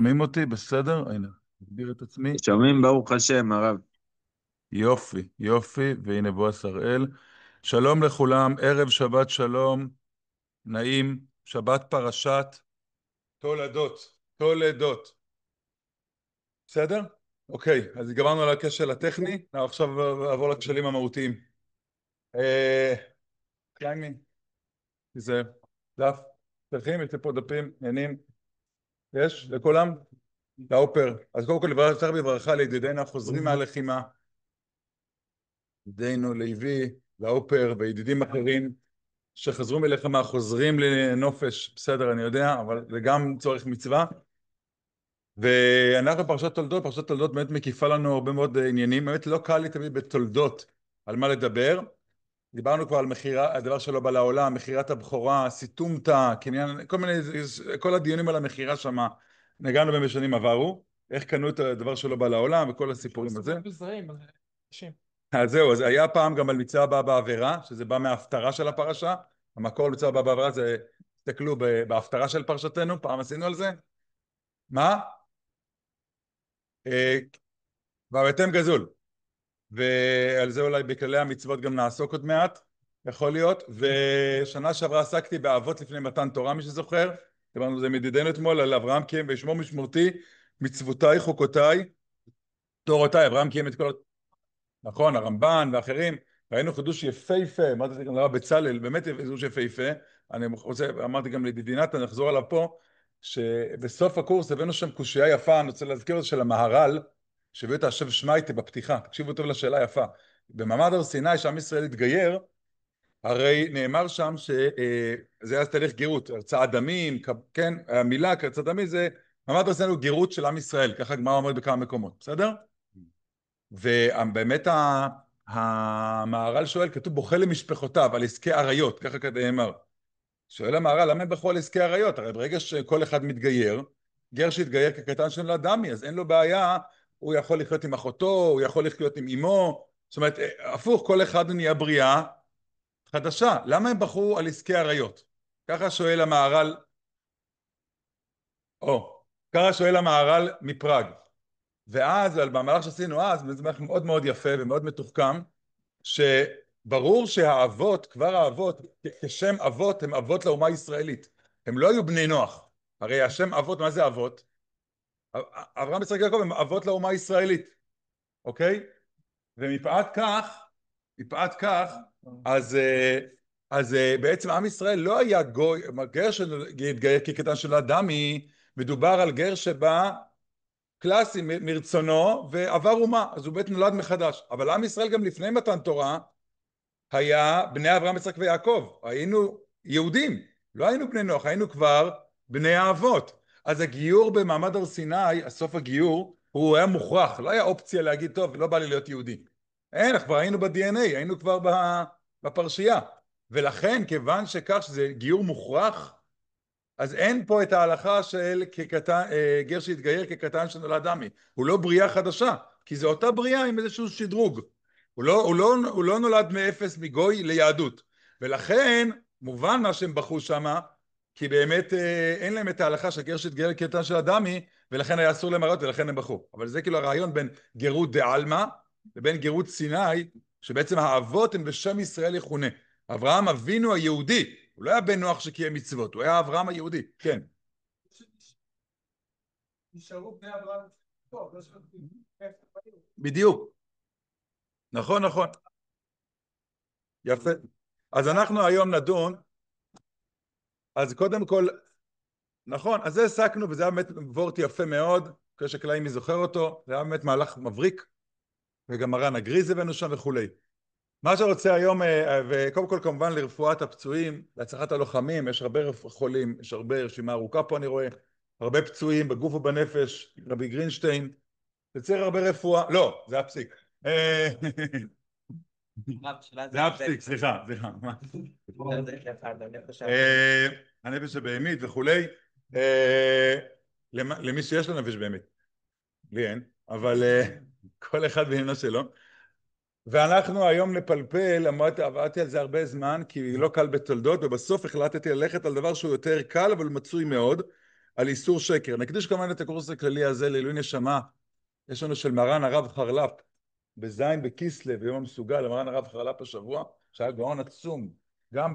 שומעים אותי? בסדר? הנה, אגדיר את עצמי. שומעים ברוך השם הרב. יופי, יופי, והנה בועז הראל. שלום לכולם, ערב שבת שלום, נעים, שבת פרשת תולדות, תולדות. בסדר? אוקיי, אז גמרנו על הכשל הטכני, עכשיו נעבור לכשלים המהותיים. חיימי, תיזהר, דף, צריכים, יש לי פה דפים, עניינים, יש לכולם? לאופר. אז קודם כל, צריך בברכה לידידינו החוזרים מהלחימה. ידידנו לוי, לאופר וידידים אחרים שחזרו מלחמה, חוזרים לנופש, בסדר, אני יודע, אבל זה גם צורך מצווה. ואנחנו פרשת תולדות באמת מקיפה לנו הרבה מאוד עניינים, באמת לא קל לי תמיד בתולדות על מה לדבר. דיברנו כבר על מכירה, הדבר שלא בא לעולם, מכירת הבכורה, סיתומתא, קניין, כל מיני, כל הדיונים על המכירה שמה, נגענו בהם בשנים עברו, איך קנו את הדבר שלא בא לעולם וכל הסיפורים על זה. אז זהו, אז היה פעם גם על מצווה הבאה בעבירה, שזה בא מההפטרה של הפרשה. המקור מצווה הבאה בעבירה זה, תסתכלו בהפטרה של פרשתנו, פעם עשינו על זה. מה? אה, והבאתם גזול. ועל זה אולי בכללי המצוות גם נעסוק עוד מעט, יכול להיות. ושנה שעברה עסקתי באבות לפני מתן תורה, מי שזוכר. דיברנו על זה מדידנו אתמול, על אברהם קיים וישמור משמורתי, מצוותיי, חוקותיי, תורותיי. אברהם קיים את כל... נכון, הרמב"ן ואחרים, ראינו חידוש יפהפה, אמרתי גם לרב בצלאל, באמת חידוש יפהפה, אני רוצה, אמרתי גם לידידי נתן, נחזור עליו פה, שבסוף הקורס הבאנו שם קושייה יפה, אני רוצה להזכיר אותה של המהר"ל, שהביא אותה השב שמייטה בפתיחה, תקשיבו טוב לשאלה יפה, במעמד הר סיני שעם ישראל התגייר, הרי נאמר שם שזה היה תהליך גירות, הרצאת דמים, כן, המילה הרצאת דמים זה, מעמד הר סיני הוא גירות של עם ישראל, ככה הגמרא אומרת בכמה מקומות, בסדר? ובאמת המהר"ל שואל, כתוב בוכה למשפחותיו על עסקי עריות, ככה נאמר. שואל המהר"ל, למה הם בכו על עסקי עריות? הרי ברגע שכל אחד מתגייר, גר שהתגייר כקטן של אדמי, אז אין לו בעיה, הוא יכול לחיות עם אחותו, הוא יכול לחיות עם אמו, זאת אומרת, הפוך, כל אחד נהיה בריאה חדשה. למה הם בכו על עסקי עריות? ככה שואל המהר"ל, ככה שואל המהר"ל מפראג. ואז, במהלך שעשינו אז, זה מאוד מאוד יפה ומאוד מתוחכם, שברור שהאבות, כבר האבות, כשם אבות, הם אבות לאומה הישראלית. הם לא היו בני נוח. הרי השם אבות, מה זה אבות? אברהם, יצחק, יעקב הם אבות לאומה הישראלית, אוקיי? ומפאת כך, מפאת כך, אז בעצם עם ישראל לא היה גוי, גר שהתגייר כקטן של אדמי, מדובר על גר שבא קלאסי מרצונו ועבר אומה, אז הוא בית נולד מחדש. אבל עם ישראל גם לפני מתן תורה היה בני אברהם, יצחק ויעקב, היינו יהודים, לא היינו בני נוח, היינו כבר בני האבות. אז הגיור במעמד הר סיני, הסוף הגיור, הוא היה מוכרח, לא היה אופציה להגיד טוב, לא בא לי להיות יהודי. אין, כבר היינו ב-DNA, היינו כבר בפרשייה. ולכן, כיוון שכך שזה גיור מוכרח, אז אין פה את ההלכה של גר שהתגייר כקטן שנולד דמי. הוא לא בריאה חדשה, כי זו אותה בריאה עם איזשהו שדרוג. הוא לא נולד מאפס מגוי ליהדות. ולכן, מובן מה שהם בחו שמה, כי באמת אין להם את ההלכה של גר שהתגייר כקטן של אדמי, ולכן היה אסור להם הרות, ולכן הם בחו. אבל זה כאילו הרעיון בין גרות דעלמא, לבין גרות סיני, שבעצם האבות הם בשם ישראל יכונה. אברהם אבינו היהודי, הוא לא היה בן נוח שקיים מצוות, הוא היה אברהם היהודי, כן. נשארו בני אברהם, בדיוק, נכון, נכון, יפה. אז אנחנו היום נדון, אז קודם כל, נכון, אז זה עסקנו, וזה היה באמת וורט יפה מאוד, כדי שקלעי מי זוכר אותו, זה היה באמת מהלך מבריק, וגם מרן הגריז הבאנו שם וכולי. מה שרוצה היום, וקודם כל כמובן לרפואת הפצועים, להצלחת הלוחמים, יש הרבה חולים, יש הרבה רשימה ארוכה פה אני רואה, הרבה פצועים בגוף ובנפש, רבי גרינשטיין, וצריך הרבה רפואה, לא, זה הפסיק. זה הפסיק, סליחה, סליחה. הנפש הבהמית וכולי, למי שיש לו נפש בהמית, לי אין, אבל כל אחד בעניינו שלו. ואנחנו היום נפלפל, עבדתי על זה הרבה זמן, כי לא קל בתולדות, ובסוף החלטתי ללכת על דבר שהוא יותר קל, אבל מצוי מאוד. על איסור שקר. נקדיש כמובן את הקורס הכללי הזה לעילוי נשמה. יש לנו של מרן הרב חרל"פ, בזין בכסלו ביום המסוגל, למרן הרב חרל"פ השבוע, שהיה גאון עצום, גם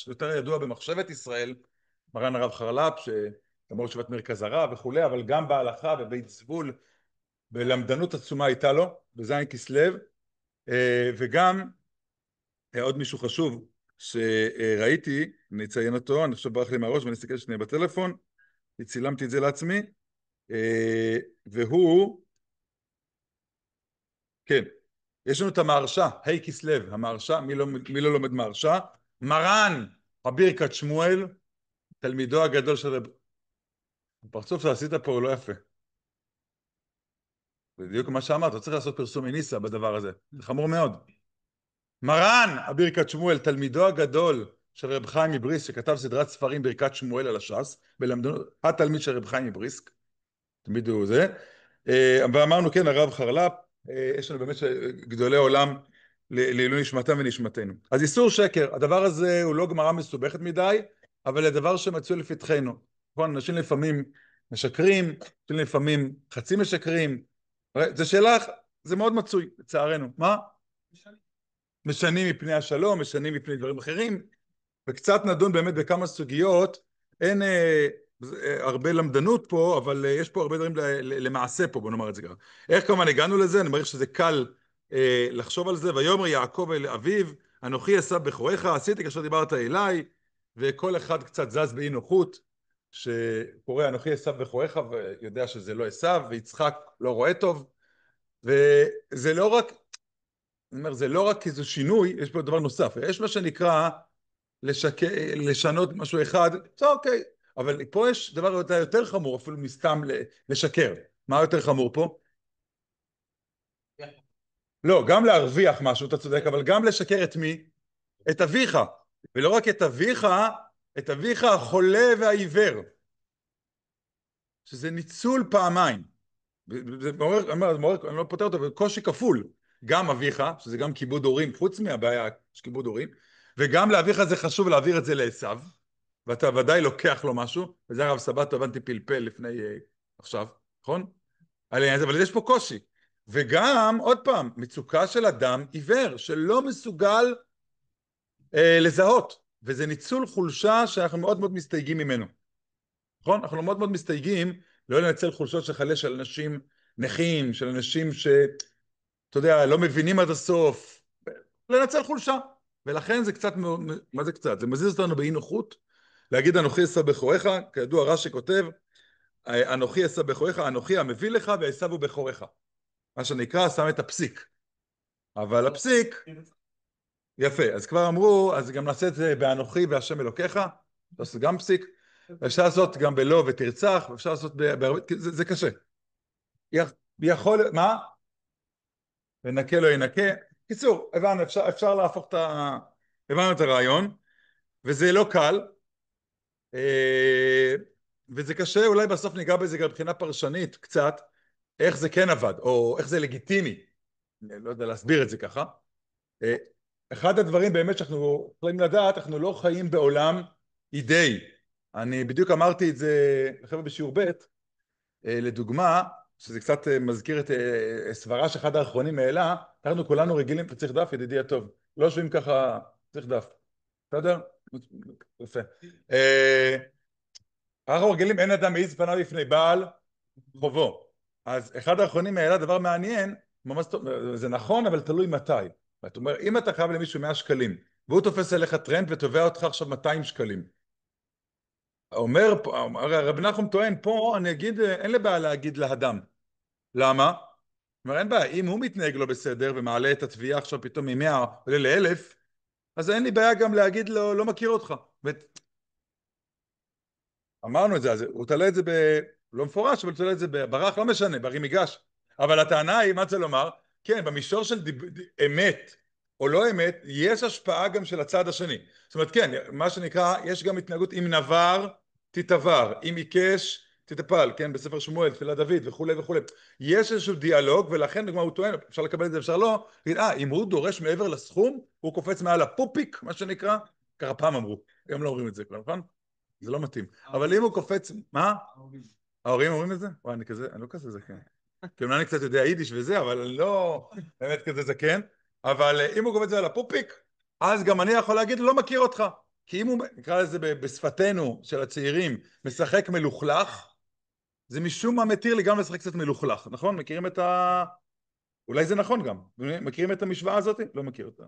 יותר ידוע במחשבת ישראל, מרן הרב חרל"פ, שגמור ישיבת מרכז הרב וכולי, אבל גם בהלכה בבית זבול, בלמדנות עצומה הייתה לו, בזין כסלו, וגם עוד מישהו חשוב שראיתי, אני אציין אותו, אני חושב ברח לי מהראש ואני אסתכל שנייה בטלפון, צילמתי את זה לעצמי, והוא, כן, יש לנו את המהרש"א, ה' כסלו, המהרש"א, מי לא לומד מהרש"א? מרן הבירקת שמואל, תלמידו הגדול של רב... הפרצוף שעשית פה הוא לא יפה. בדיוק מה שאמרת, אתה צריך לעשות פרסום מניסה בדבר הזה, זה חמור מאוד. מרן הבירקת שמואל, תלמידו הגדול של רב חיים מבריסק, שכתב סדרת ספרים ברכת שמואל על הש"ס, התלמיד של רב חיים מבריסק, תמיד הוא זה, ואמרנו כן, הרב חרל"פ, יש לנו באמת גדולי עולם לעילוי נשמתם ונשמתנו. אז איסור שקר, הדבר הזה הוא לא גמרא מסובכת מדי, אבל זה דבר שמצוי לפתחנו. נכון, אנשים לפעמים משקרים, אנשים לפעמים חצי משקרים, זה שאלה, זה מאוד מצוי, לצערנו. מה? משנים מפני השלום, משנים מפני דברים אחרים, וקצת נדון באמת בכמה סוגיות, אין הרבה למדנות פה, אבל יש פה הרבה דברים למעשה פה, בוא נאמר את זה ככה. איך כמובן הגענו לזה? אני מעריך שזה קל לחשוב על זה. ויאמר יעקב אל אביו, אנוכי עשו בכורך, עשיתי כאשר דיברת אליי, וכל אחד קצת זז באי נוחות, שקורא אנוכי עשו בכורך, ויודע שזה לא עשו, ויצחק לא רואה טוב, וזה לא רק, אני אומר, זה לא רק איזה שינוי, יש פה דבר נוסף, יש מה שנקרא לשנות משהו אחד, זה אוקיי, אבל פה יש דבר יותר חמור, אפילו מסתם לשקר. מה יותר חמור פה? לא, גם להרוויח משהו, אתה צודק, אבל גם לשקר את מי? את אביך, ולא רק את אביך החולה והעיוור, שזה ניצול פעמיים. זה מעורר, אני לא פותר אותו, קושי כפול, גם אביך, שזה גם כיבוד הורים, חוץ מהבעיה של כיבוד הורים, וגם לאביך זה חשוב להעביר את זה לעשיו, ואתה ודאי לוקח לו משהו, וזה הרב סבתו הבנתי פלפל לפני עכשיו, נכון? אבל יש פה קושי, וגם עוד פעם, מצוקה של אדם עיוור, שלא מסוגל לזהות, וזה ניצול חולשה שאנחנו מאוד מאוד מסתייגים ממנו, נכון? אנחנו מאוד מאוד מסתייגים לא לנצל חולשות שחלה של אנשים נכים, של אנשים אתה יודע, לא מבינים עד הסוף, לנצל חולשה, ולכן זה קצת, מה זה קצת? זה מזיז אותנו באי נוחות, להגיד אנוכי עשה בכורך, כידוע רש"י כותב, אנוכי עשה בכורך, אנוכי המביא לך ועשיו הוא בכורך, מה שנקרא, שם את הפסיק, אבל הפסיק, יפה, אז כבר אמרו, אז גם נעשה את זה באנוכי והשם אלוקיך, זה גם פסיק, אפשר לעשות גם בלא ותרצח, אפשר לעשות זה קשה, יכול, מה? ונקה לא ינקה. קיצור, הבנו, אפשר להפוך הבנו את הרעיון, וזה לא קל, וזה קשה, אולי בסוף ניגע בזה גם מבחינה פרשנית קצת, איך זה כן עבד, או איך זה לגיטימי, אני לא יודע להסביר את זה ככה. אחד הדברים באמת שאנחנו יכולים לדעת, אנחנו לא חיים בעולם אידאי. אני בדיוק אמרתי את זה לחבר'ה בשיעור ב', לדוגמה, שזה קצת מזכיר את סברה שאחד האחרונים העלה, אנחנו כולנו רגילים, אתה צריך דף ידידי הטוב, לא יושבים ככה, צריך דף, בסדר? יפה. אנחנו רגילים, אין אדם מעיז פניו לפני בעל חובו. אז אחד האחרונים העלה דבר מעניין, זה נכון אבל תלוי מתי. זאת אומרת, אם אתה חייב למישהו 100 שקלים, והוא תופס אליך טרנד ותובע אותך עכשיו 200 שקלים, אומר, רבי נחום טוען, פה אני אגיד, אין לי בעיה להגיד לאדם. למה? אומר, אין בעיה, אם הוא מתנהג לא בסדר ומעלה את התביעה עכשיו פתאום מ-100 עולה ל-1000, אז אין לי בעיה גם להגיד לו, לא מכיר אותך. אמרנו את זה, אז הוא תלה את זה לא מפורש, אבל תלה את זה ברח, לא משנה, ברי מיגש. אבל הטענה היא, מה צריך לומר? כן, במישור של אמת או לא אמת, יש השפעה גם של הצד השני. זאת אומרת, כן, מה שנקרא, יש גם התנהגות, אם נבר, תתעבר, אם עיקש, תטפל, כן, בספר שמואל, תפילת דוד וכו' וכו'. יש איזשהו דיאלוג, ולכן, כמו הוא טוען, אפשר לקבל את זה, אפשר לא, אם הוא דורש מעבר לסכום, הוא קופץ מעל הפופיק, מה שנקרא, ככה פעם אמרו, היום לא אומרים את זה, נכון? זה לא מתאים. אבל אם הוא קופץ, מה? ההורים אומרים את זה? וואי, אני לא כזה זקן. כאילו אני קצת יודע יידיש וזה, אבל אני לא באמת כזה זקן. אבל אם הוא קופץ את זה על הפופיק, אז גם אני יכול להגיד, לא מכיר אותך. כי אם הוא, נקרא לזה בשפתנו של הצעירים, משחק מלוכלך, זה משום מה מתיר לי גם לשחק קצת מלוכלך, נכון? מכירים את ה... אולי זה נכון גם. מכירים את המשוואה הזאת? לא מכיר אותה.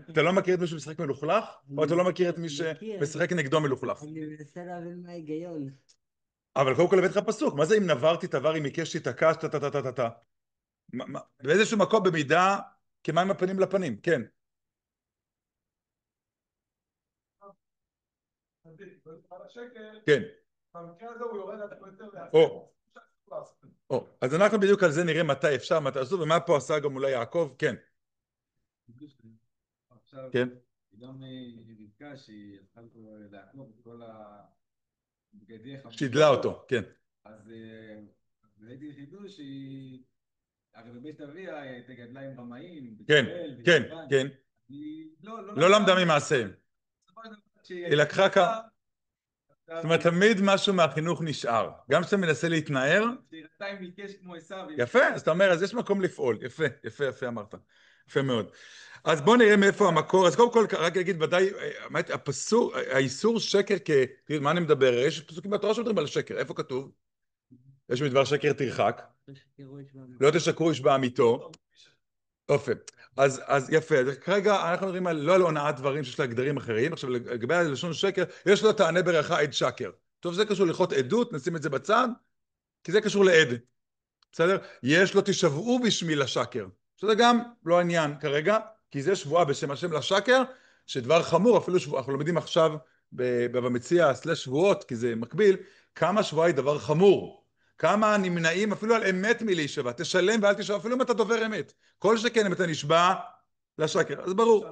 אתה לא מכיר את מי שמשחק מלוכלך? או אתה לא מכיר את מי שמשחק נגדו מלוכלך? אני מנסה להבין מה ההיגיון. אבל קודם כל הבאת לך פסוק, מה זה אם נברתי תבר, אם עיקש תתעקש, טה. באיזשהו מקום במידה כמים הפנים לפנים, כן. כן. אז אנחנו בדיוק על זה נראה מתי אפשר, מתי אסור, ומה פה עשה גם אולי יעקב, כן. כן. גם רבקה שהיא הלכה לעקוב את כל הבגדי חמור. שידלה אותו, כן. אז ראיתי חידוש שהיא, הרי בבית אביה הייתה גדלה עם רמאים. כן. לא למדה ממעשיהם. היא לקחה כמה... זאת אומרת, תמיד משהו מהחינוך נשאר. גם כשאתה מנסה להתנער... שהראתה עם מיקש כמו עשיו. יפה, אז אתה אומר, אז יש מקום לפעול. יפה אמרת. יפה מאוד. אז בואו נראה מאיפה המקור. אז קודם כל, רק אגיד ודאי, הפסוק, האיסור שקר מה אני מדבר? יש פסוקים בתורה שמדברים על שקר. איפה כתוב? יש מדבר שקר תרחק. לא תשקרו איש בעמיתו. יפה. אז יפה. כרגע אנחנו מדברים לא על הונאת דברים שיש לה גדרים אחרים. עכשיו לגבי הלשון שקר, יש לו תענה ברכה עד שקר. טוב, זה קשור להלכות עדות, נשים את זה בצד, כי זה קשור לעד. בסדר? יש לו תשבעו בשמי לשקר. שזה גם לא העניין כרגע, כי זה שבועה בשם השם לשקר, שדבר חמור, אפילו אנחנו לומדים עכשיו במציע סלש שבועות, כי זה מקביל, כמה שבועה היא דבר חמור. כמה נמנעים אפילו על אמת מלהישבע. תשלם ואל תשבע, אפילו אם אתה דובר אמת. כל שכן אם אתה נשבע לשקר. אז ברור.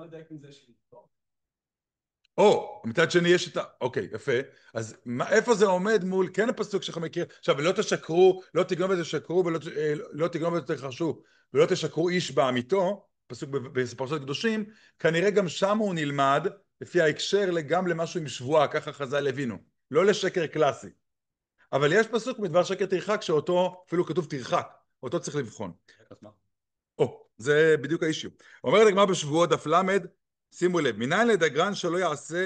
או, מצד שני יש את ה... אוקיי, יפה. אז איפה זה עומד מול, כן הפסוק שלך מכיר, עכשיו, לא תשקרו, לא תגנוב ותשקרו, ולא תגנוב ותחרשו, ולא תשקרו איש בעמיתו, פסוק בפרשת קדושים, כנראה גם שם הוא נלמד, לפי ההקשר גם למשהו עם שבועה, ככה חז"ל הבינו. לא לשקר קלאסי. אבל יש פסוק מדבר שקר תרחק, שאותו, אפילו כתוב תרחק, אותו צריך לבחון. או, זה בדיוק האישיו. אומרת הגמרא בשבועות דף למד, שימו לב, מניין לדגרן שלא יעשה,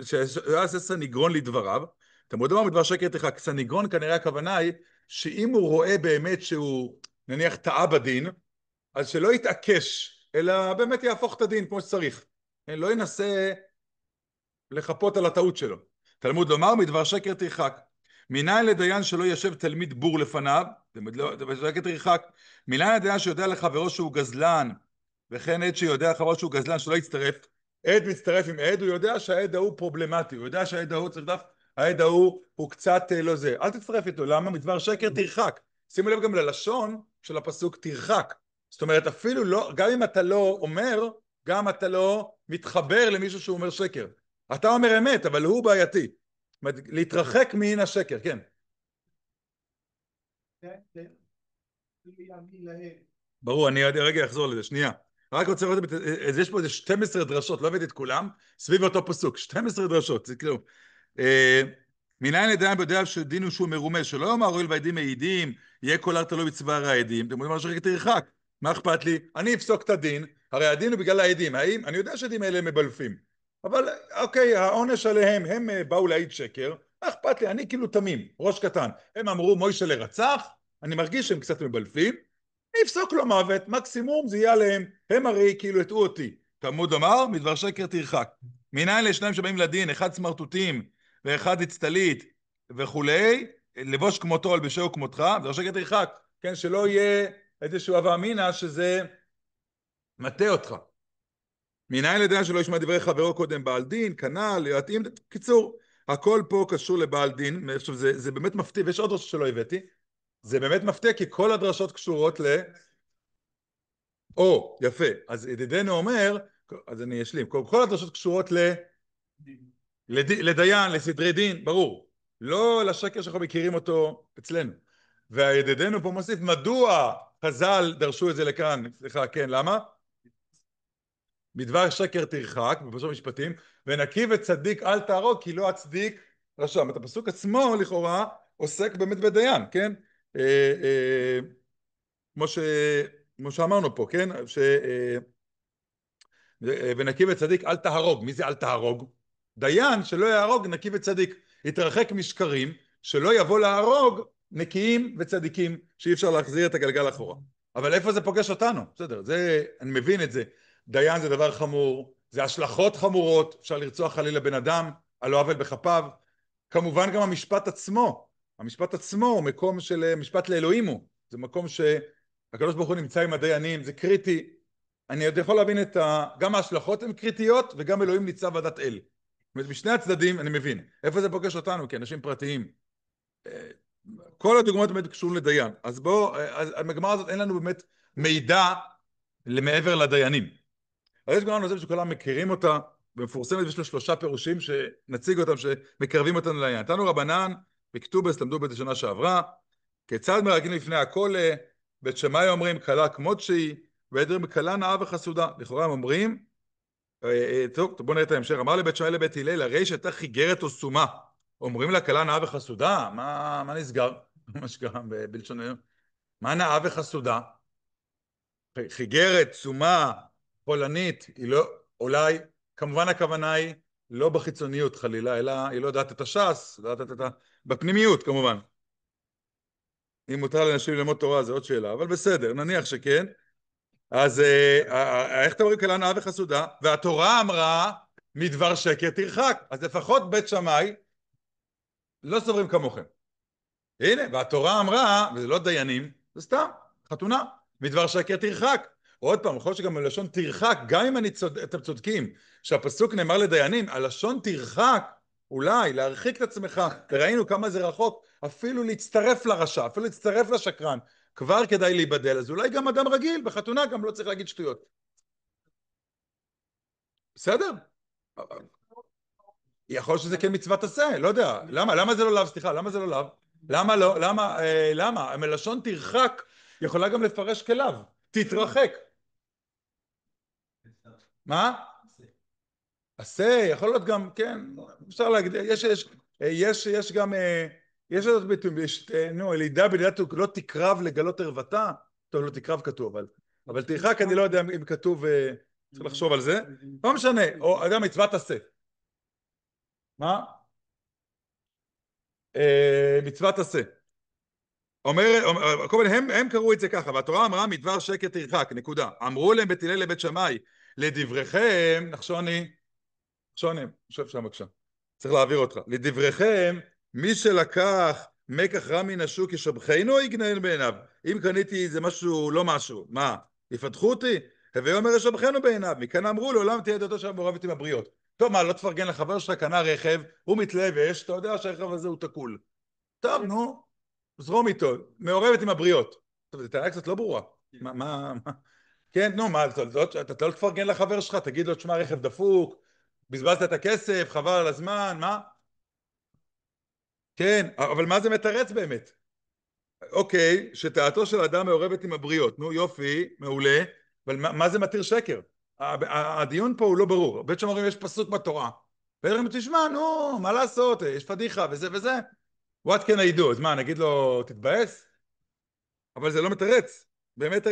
שלא יעשה סניגרון לדבריו, תלמוד לומר מדבר שקר תרחק, סניגרון כנראה הכוונה היא, שאם הוא רואה באמת שהוא נניח טעה בדין, אז שלא יתעקש, אלא באמת יהפוך את הדין כמו שצריך, לא ינסה לחפות על הטעות שלו. תלמוד לומר מדבר שקר תרחק, מניין לדיין שלא ישב תלמיד בור לפניו, זה שקר תרחק, מניין לדיין שיודע לחברו שהוא גזלן, וכן עד שיודע לחברו שהוא גזלן שלא יצטרף, עד מצטרף עם עד, הוא יודע שהעד ההוא פרובלמטי, הוא יודע שהעד ההוא צריך דף, העד ההוא הוא קצת לא זה, אל תצטרף איתו, למה? מדבר שקר תרחק, שימו לב גם ללשון של הפסוק תרחק, זאת אומרת אפילו לא, גם אם אתה לא אומר, גם אתה לא מתחבר למישהו שהוא אומר שקר, אתה אומר אמת, אבל הוא בעייתי, להתרחק מן השקר, כן. ברור, אני רגע אחזור לזה, שנייה. רק רוצה לראות, יש פה איזה 12 דרשות, לא הבאתי את כולם, סביב אותו פסוק, 12 דרשות, זה כאילו. מניין לדיין ביודע שדין הוא שהוא מרומז, שלא יאמר הואיל והעדים מעידים, יהיה כל הר תלוי בצבא העדים, אתם יודעים מה שרק תרחק, מה אכפת לי? אני אפסוק את הדין, הרי הדין הוא בגלל העדים, אני יודע שהעדים האלה הם מבלפים, אבל אוקיי, העונש עליהם, הם באו להעיד שקר, מה אכפת לי? אני כאילו תמים, ראש קטן, הם אמרו מוישה לרצח, אני מרגיש שהם קצת מבלפים, אני אפסוק לו מוות, מקסימום זה יהיה עליהם, הם הרי כאילו הטעו אותי, תלמוד לומר, מדבר שקר תרחק, מניין לשניים שבאים לדין, אחד סמרטוטים ואחד הצטלית וכולי, לבוש כמותו על בשעו כמותך, מדבר שקר תרחק, כן, שלא יהיה איזשהו הווה אמינא שזה מטה אותך. מניין לדיין שלא ישמע דברי חברו קודם בעל דין, כנ"ל, להתאים, קיצור, הכל פה קשור לבעל דין, עכשיו זה באמת מפתיע, ויש עוד דרשות שלא הבאתי, זה באמת מפתיע כי כל הדרשות קשורות או, יפה, אז ידידנו אומר, אז אני אשלים, כל הדרשות קשורות לדיין, לסדרי דין, ברור, לא לשקר שאנחנו מכירים אותו אצלנו, והידידנו פה מוסיף, מדוע חז"ל דרשו את זה לכאן, סליחה, כן, למה? מדבר שקר תרחק, בפרשת משפטים, ונקי וצדיק אל תהרוג, כי לא הצדיק רשע. את הפסוק עצמו לכאורה עוסק באמת בדיין, כן? כמו שאמרנו פה, כן? ונקי וצדיק אל תהרוג. מי זה אל תהרוג? דיין שלא יהרוג נקי וצדיק. יתרחק משקרים, שלא יבוא להרוג נקיים וצדיקים, שאי אפשר להחזיר את הגלגל אחורה. אבל איפה זה פוגש אותנו? בסדר, זה, אני מבין את זה. דיין זה דבר חמור, זה השלכות חמורות, אפשר לרצוח חלילה בן אדם, על לא עוול בכפיו. כמובן גם המשפט עצמו. המשפט עצמו הוא מקום של משפט לאלוהים הוא. זה מקום שהקדוש ברוך הוא נמצא עם הדיינים, זה קריטי. אני עוד יכול להבין גם ההשלכות הן קריטיות, וגם אלוהים ניצב עדת אל. זאת אומרת, בשני הצדדים אני מבין. איפה זה פוגש אותנו? כאנשים פרטיים. כל הדוגמאות באמת קשורים לדיין. אז בואו, המגמר הזאת אין לנו באמת מידע למעבר לדיינים. אז יש גמרא נוספת שכולם מכירים אותה, ומפורסמת, יש לה 3 פירושים שנציג אותם, שמקרבים אותנו לעניין. נתנו רבנן, בכתובס, למדו בית השנה שעברה, כיצד מרגלים לפני הכל, בית שמאי אומרים, קלה כמות שהיא, ועדרים קלה נאה וחסודה. לכאורה הם אומרים, טוב, בואו נראה את ההמשך. אמר לבית שמאי לבית הלל, הרי שהייתה חיגרת או סומה, אומרים לה קלה נאה וחסודה? מה נסגר? מה שקרה בלשון היום? מה נאה וחסודה? חיגרת, סומה, פולנית, היא לא, אולי, כמובן הכוונה היא לא בחיצוניות חלילה, אלא היא לא יודעת את הש"ס, לא יודעת את בפנימיות כמובן. אם מותר לאנשים ללמוד תורה זה עוד שאלה, אבל בסדר, נניח שכן. אז איך אתם אומרים קלה נאה וחסודה? והתורה אמרה מדבר שקר תרחק. אז לפחות בית שמאי לא סוברים כמוכם. הנה, והתורה אמרה, וזה לא דיינים, זה סתם, חתונה, מדבר שקר תרחק. עוד פעם, יכול להיות שגם הלשון תרחק, גם אם אתם צודקים, שהפסוק נאמר לדיינים, הלשון תרחק, אולי להרחיק את עצמך, וראינו כמה זה רחוק, אפילו להצטרף לרשע, אפילו להצטרף לשקרן, כבר כדאי להיבדל, אז אולי גם אדם רגיל, בחתונה גם לא צריך להגיד שטויות. בסדר? יכול שזה כן מצוות עשה, לא יודע. למה זה לא לאו? סליחה, למה זה לא לאו? למה לא? למה? המלשון תרחק יכולה גם לפרש כלאו. תתרחק. מה? עשה, יכול להיות גם, כן, אפשר להגיד, יש גם, יש עוד ביטוי, לידה בלידת לא תקרב לגלות ערוותה, טוב, לא תקרב כתוב, אבל תרחק אני לא יודע אם כתוב, צריך לחשוב על זה, לא משנה, או גם מצוות עשה. מה? מצוות עשה. הם קראו את זה ככה, והתורה אמרה מדבר שקר תרחק, נקודה. אמרו להם בית הלל לבית שמאי, לדבריכם, נחשוני, שב שם בבקשה, צריך להעביר אותך, לדבריכם, מי שלקח מקח רע מן השוק ישבחנו או יגנן בעיניו? אם קניתי זה משהו, לא משהו, מה? יפתחו אותי? הווי אומר ישבחנו בעיניו, מכאן אמרו לעולם תהיה דעתו של מעורבת עם הבריות. טוב, מה, לא תפרגן לחבר שלך, קנה רכב, הוא מתלבש, אתה יודע שהרכב הזה הוא תקול. טוב, נו, זרום איתו, מעורבת עם הבריות. טוב, זו טענה קצת לא ברורה. מה? כן, נו, מה, אתה לא תפרגן לחבר שלך, תגיד לו, תשמע, רכב דפוק, בזבזת את הכסף, חבל על הזמן, מה? כן, אבל מה זה מתרץ באמת? אוקיי, שטעתו של אדם מעורבת עם הבריות, נו יופי, מעולה, אבל מה זה מתיר שקר? הדיון פה הוא לא ברור, בית שמאי יש פסוק בתורה, ואומרים תשמע, נו, מה לעשות, יש פדיחה וזה וזה, what can I do? אז מה, נגיד לו תתבאס? אבל זה לא מתרץ, באמת,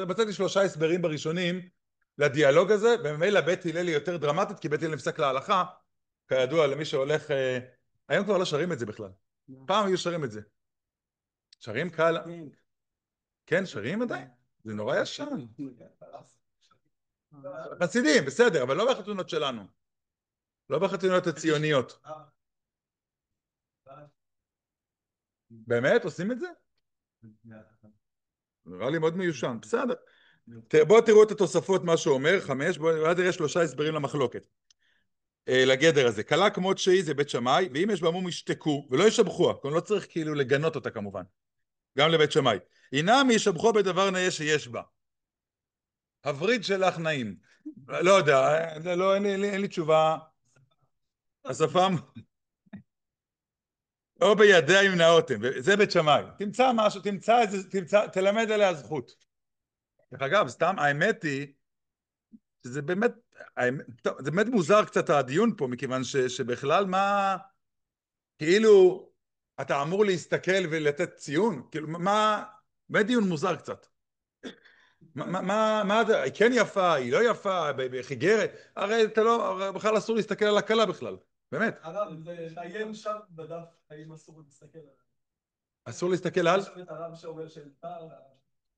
מצאתי 3 הסברים בראשונים לדיאלוג הזה, וממילא בית הלל יותר דרמטית, כי בית הלל נפסק להלכה, כידוע למי שהולך, היום כבר לא שרים את זה בכלל, פעם היו שרים את זה, שרים קהל, כן, שרים עדיין, זה נורא ישן, חסידים, בסדר, אבל לא בחתונות שלנו, לא בחתונות הציוניות. באמת, עושים את זה? נראה לי מאוד מיושן, בסדר. בואו תראו את התוספות, מה שהוא אומר, 5, בואו נראה 3 הסברים למחלוקת. לגדר הזה, קלה כמות שהיא זה בית שמאי, ואם יש במום ישתקו, ולא ישבחוה, כלומר לא צריך כאילו לגנות אותה כמובן, גם לבית שמאי. אינם ישבחו בדבר נאה שיש בה. הווריד שלך נעים. לא יודע, לא, אין לי תשובה. השפם... או בידיה ימנעותם, זה בית שמאי. תמצא משהו, תלמד עליה זכות. דרך אגב, סתם, האמת היא, שזה באמת, טוב, זה באמת מוזר קצת הדיון פה, מכיוון שבכלל מה, כאילו, אתה אמור להסתכל ולתת ציון, כאילו, באמת דיון מוזר קצת. היא כן יפה, היא לא יפה, בחיגרת, הרי אתה לא, הרי בכלל אסור להסתכל על הכלה בכלל, באמת. הרב, זה עיין שם בדף, האם אסור להסתכל עליו. אסור להסתכל על? יש שם את הרב שאומר של פער.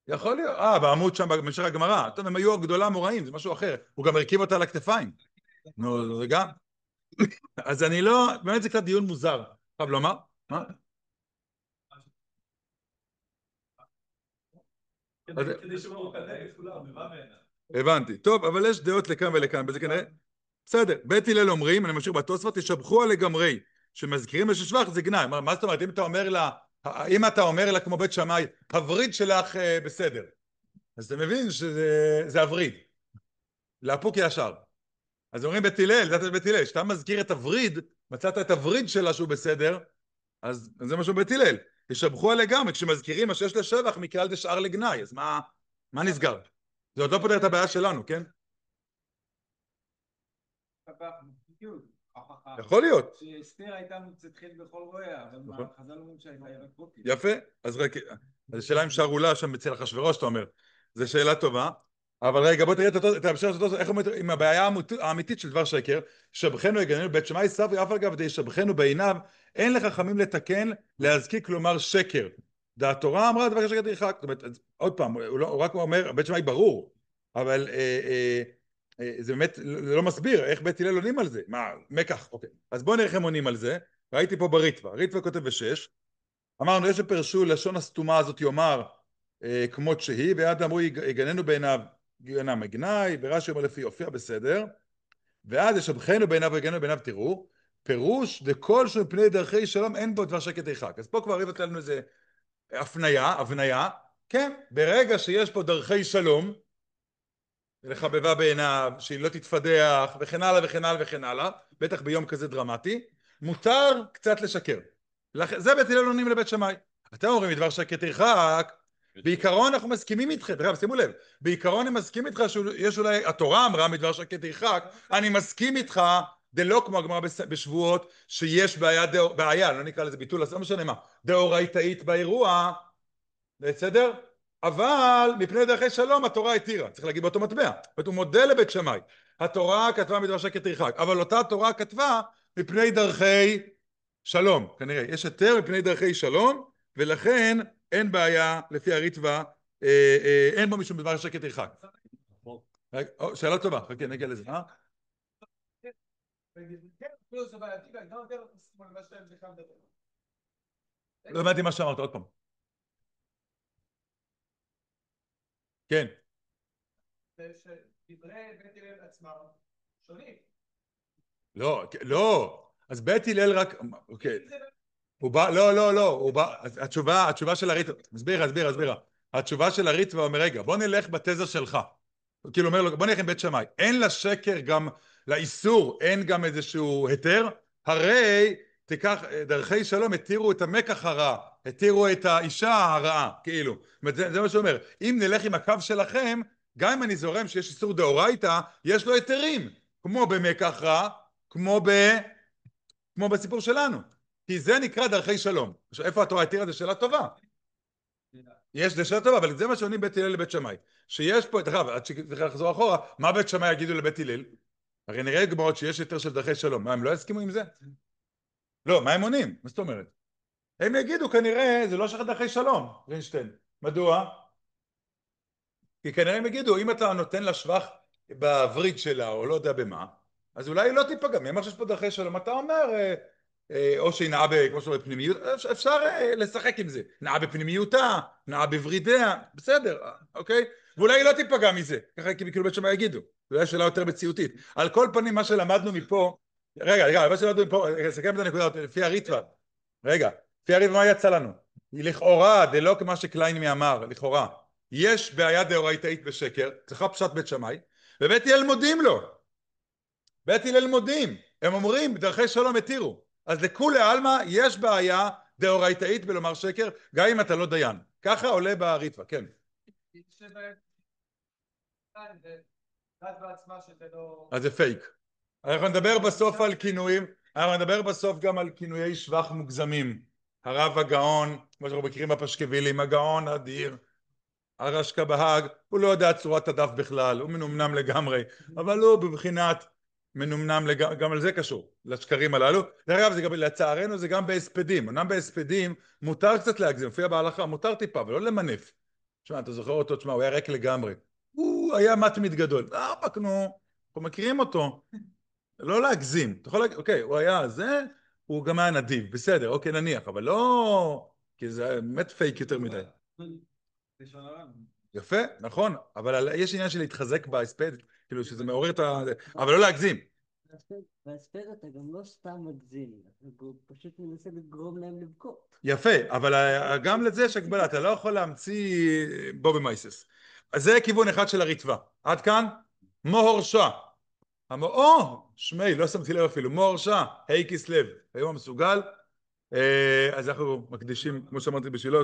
יכול להיות, בעמוד שם, במשך הגמרא, טוב, הם היו גדולה מוראים, זה משהו אחר, הוא גם הרכיב אותה על הכתפיים. נו, זה גם. אז אני לא, באמת זה קצת דיון מוזר, חייב לומר, מה? כדי שהוא יקדם את כולם, הבנתי, טוב, אבל יש דעות לכאן ולכאן, וזה כנראה, בסדר, בית הלל אומרים, אני ממשיך בתוספות, תשבחו על לגמרי, שמזכירים לשבח זה גנאי, מה זאת אומרת, אם אתה אומר לה כמו בית שמאי, הווריד שלך בסדר, אז אתה מבין שזה הווריד, לאפוק ישר, אז אומרים בית הלל, שאתה מזכיר את הווריד, מצאת את הווריד שלה שהוא בסדר, אז זה משהו בית הלל, תשבחו על לגמרי, כשמזכירים מה שיש לשבח, מקהל דשאר לגנאי, אז מה נסגר? זה עוד לא פותר את הבעיה שלנו, כן? יכול להיות. שאסתר הייתה מוצאת חן בכל רואה, אבל חז"ל אומרים שהייתה ירק בוקר. יפה, אז השאלה אם שערולה שם אצל אחשוורוש, אתה אומר, זו שאלה טובה, אבל רגע, בוא תראה את ההמשך של אותו, איך הוא אומר, עם הבעיה האמיתית של דבר שקר, שבחנו יגננו, בית שמאי סברי אף אגב די שבחנו בעיניו, אין לחכמים לתקן, להזקיק כלומר שקר. התורה אמרה דבר שקר תרחק, זאת אומרת, עוד פעם, הוא רק אומר, בית שמאי ברור, אבל זה באמת לא מסביר איך בית הלל עונים על זה, מקח, אוקיי, אז בואו נראה איך הם עונים על זה, ראיתי פה בריטווה, ריטווה כותב בשש, אמרנו יש שפרשו לשון הסתומה הזאת יאמר כמות שהיא, ועד אמרו יגננו בעיניו גנם מגנאי, ורש"י אומר לפי יופיע בסדר, ואז ישבחנו בעיניו ויגננו בעיניו תראו, פירוש דכל שמפני דרכי שלום אין בו דבר שקט ירחק, אז פה כבר הבאת לנו איזה הבניה, כן, ברגע שיש פה דרכי שלום, לחבבה בעיניו, שהיא לא תתפדח, וכן הלאה וכן הלאה וכן הלאה, בטח ביום כזה דרמטי, מותר קצת לשקר. זה בית הלל עונים לבית שמאי. אתם אומרים מדבר שקר תרחק, בעיקרון אנחנו מסכימים איתכם, דרך אגב, שימו לב, בעיקרון אני מסכים איתך שיש אולי, התורה אמרה מדבר שקר תרחק, אני מסכים איתך, זה לא כמו הגמרא בשבועות, שיש בעיה, לא נקרא לזה ביטול, אז לא משנה מה, דאורייתאית באירוע, בסדר? אבל מפני דרכי שלום התורה התירה, צריך להגיד באותו מטבע, הוא מודה לבית שמאי, התורה כתבה מדבר שקר תרחק, אבל אותה התורה כתבה מפני דרכי שלום, כנראה, יש היתר מפני דרכי שלום, ולכן אין בעיה לפי הריטווה, אין בו משום דבר שקר תרחק. שאלה טובה, חכה נגיע לזה, לא הבנתי מה שאמרת, עוד פעם. כן. שדברי בית הלל עצמם שונים. לא, אז בית הלל רק, אוקיי. הוא בא, לא, הוא בא, התשובה של הריטווה, מסבירה. התשובה של הריטווה אומר, רגע, בוא נלך בתזה שלך. כאילו אומר לו, בוא נלך עם בית שמאי. אין לשקר גם, לאיסור, אין גם איזשהו היתר, הרי תיקח, דרכי שלום התירו את המקח הרע, התירו את האישה הרעה, כאילו. זה מה שאומר, אם נלך עם הקו שלכם, גם אם אני זורם שיש איסור דאורייתא, יש לו היתרים, כמו במקח רע, כמו בסיפור שלנו. כי זה נקרא דרכי שלום. עכשיו, איפה התורה התירה? זו שאלה טובה. זו שאלה טובה, אבל זה מה שעונים בית הלל לבית שמאי. שיש פה, צריך לחזור אחורה, מה בית שמאי יגידו לבית הלל? הרי נראה גמרות שיש יותר של דרכי שלום. מה, הם לא יסכימו עם זה? לא, מה הם עונים? מה זאת אומרת? הם יגידו כנראה, זה לא שייך דרכי שלום, רינשטיין. מדוע? כי כנראה הם יגידו, אם אתה נותן לה שבח בווריד שלה, או לא יודע במה, אז אולי היא לא תיפגע. מי אמר שיש פה דרכי שלום? אתה אומר, או שהיא נעה כמו שאומר בפנימיות, אפשר לשחק עם זה. נעה בפנימיותה, נעה בוורידיה, בסדר, אוקיי? ואולי היא לא תיפגע מזה, ככה כאילו בית שמאי יגידו. זו הייתה שאלה יותר מציאותית. על כל פנים, מה שלמדנו מפה, רגע, מה שלמדנו מפה, נסכם את הנקודה, לפי הריטווה. רגע, לפי הריטווה מה יצא לנו? לכאורה, זה לא כמו שקליינמי אמר, לכאורה. יש בעיה דאורייתאית בשקר, צריכה פשט בית שמאי, ובית הלל מודים לו. בית הלל מודים, הם אומרים, בדרכי שלום התירו. אז לכולי עלמא יש בעיה דאורייתאית בלומר שקר, גם אם אתה לא דיין. ככה עולה בריטווה, כן. יודעת בעצמה שזה לא... אז זה פייק. אנחנו נדבר בסוף על כינויים, אנחנו נדבר בסוף גם על כינויי שבח מוגזמים. הרב הגאון, כמו שאנחנו מכירים בפשקווילים, הגאון אדיר, הרשקה בהאג, הוא לא יודע צורת הדף בכלל, הוא מנומנם לגמרי, אבל הוא בבחינת מנומנם לגמרי, גם על זה קשור, לשקרים הללו. דרך אגב, זה גם, לצערנו זה גם בהספדים, אמנם בהספדים מותר קצת להגזים, מופיע בהלכה, מותר טיפה, אבל לא למנף. תשמע, אתה זוכר אותו, תשמע, הוא היה ריק לגמרי. הוא היה מתמיד גדול. נו, אנחנו מכירים אותו. לא להגזים. אתה יכול להגיד, אוקיי, הוא היה זה, הוא גם היה נדיב, בסדר, אוקיי, נניח, אבל לא... כי זה באמת פייק יותר מדי. לשון הרע. יפה, נכון, אבל יש עניין של להתחזק בהספד, כאילו שזה מעורר את ה... אבל לא להגזים. בהספד אתה גם לא סתם מגזים, אתה פשוט מנסה לגרום להם לבכות. יפה, אבל גם לזה יש הגבלה, אתה לא יכול להמציא בובי מייסס. אז זה כיוון אחד של הרצפה. עד כאן, מוהורשה. שמי, לא שמתי לב אפילו, מוהורשה, היי כסלו, היום המסוגל. אז אנחנו מקדישים, כמו שאמרתי בשבילו,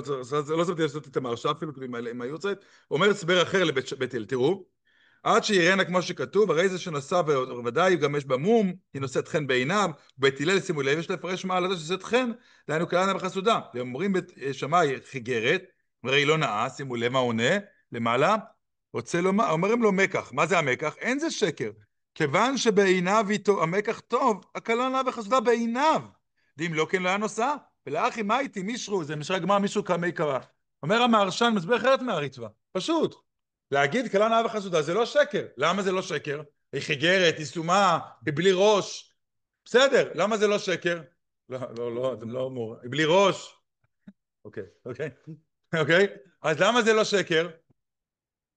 לא שמתי לעשות את המרשה אפילו, עם היוצאת, אומר הסבר אחר לבית אל, תראו, עד שיראנה כמו שכתוב, הרי זה שנשא וודאי גם יש בה מום, היא נושאת חן בעיניו, בית הלל שימו לב, יש לפרש מעלתה שנושאת חן, דהיינו קלנה בחסודה, והם אומרים בית שמאי חיגרת, הרי לא נאה, שימו לב מה עונה, למעלה, רוצה לומר, אומרים לו מקח, מה זה המקח? אין זה שקר, כיוון שבעיניו המקח טוב, הקלה נאה בחסודה בעיניו, ואם לא כן לא היה נושא, ולאחי מה איתי מישהו, זה משרה גמר מישהו כמי קרא, אומר המהרשן, מסביר אחרת מהרצפה, פשוט, להגיד קלה נאה וחסודה זה לא שקר. למה זה לא שקר? היא חיגרת, היא סומה, היא בלי ראש. בסדר, למה זה לא שקר? לא, אתם לא אמור. היא בלי ראש. אוקיי. אז למה זה לא שקר?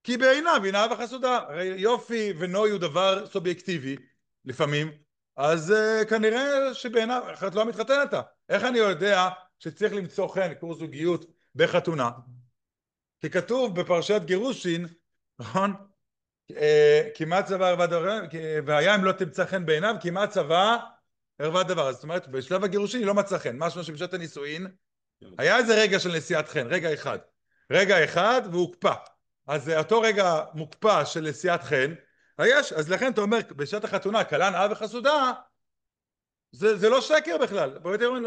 כי בעיניו היא נאה וחסודה. הרי יופי ונוי הוא דבר סובייקטיבי, לפעמים. אז כנראה שבעיניו, אחרת לא מתחתנת. איך אני יודע שצריך למצוא חן, קורס זוגיות, בחתונה? כי כתוב בפרשת גירושין, נכון? כמעט צבא ערווה דבר, והיה אם לא תמצא חן בעיניו, כמעט צבא ערווה דבר. זאת אומרת, בשלב הגירושין היא לא מצא חן. משהו שבשעת הנישואין, היה איזה רגע של נשיאת חן, רגע אחד והוא הוקפא. אז אותו רגע מוקפא של נשיאת חן, אז לכן אתה אומר, בשעת החתונה, קלה נאה וחסודה, זה לא שקר בכלל.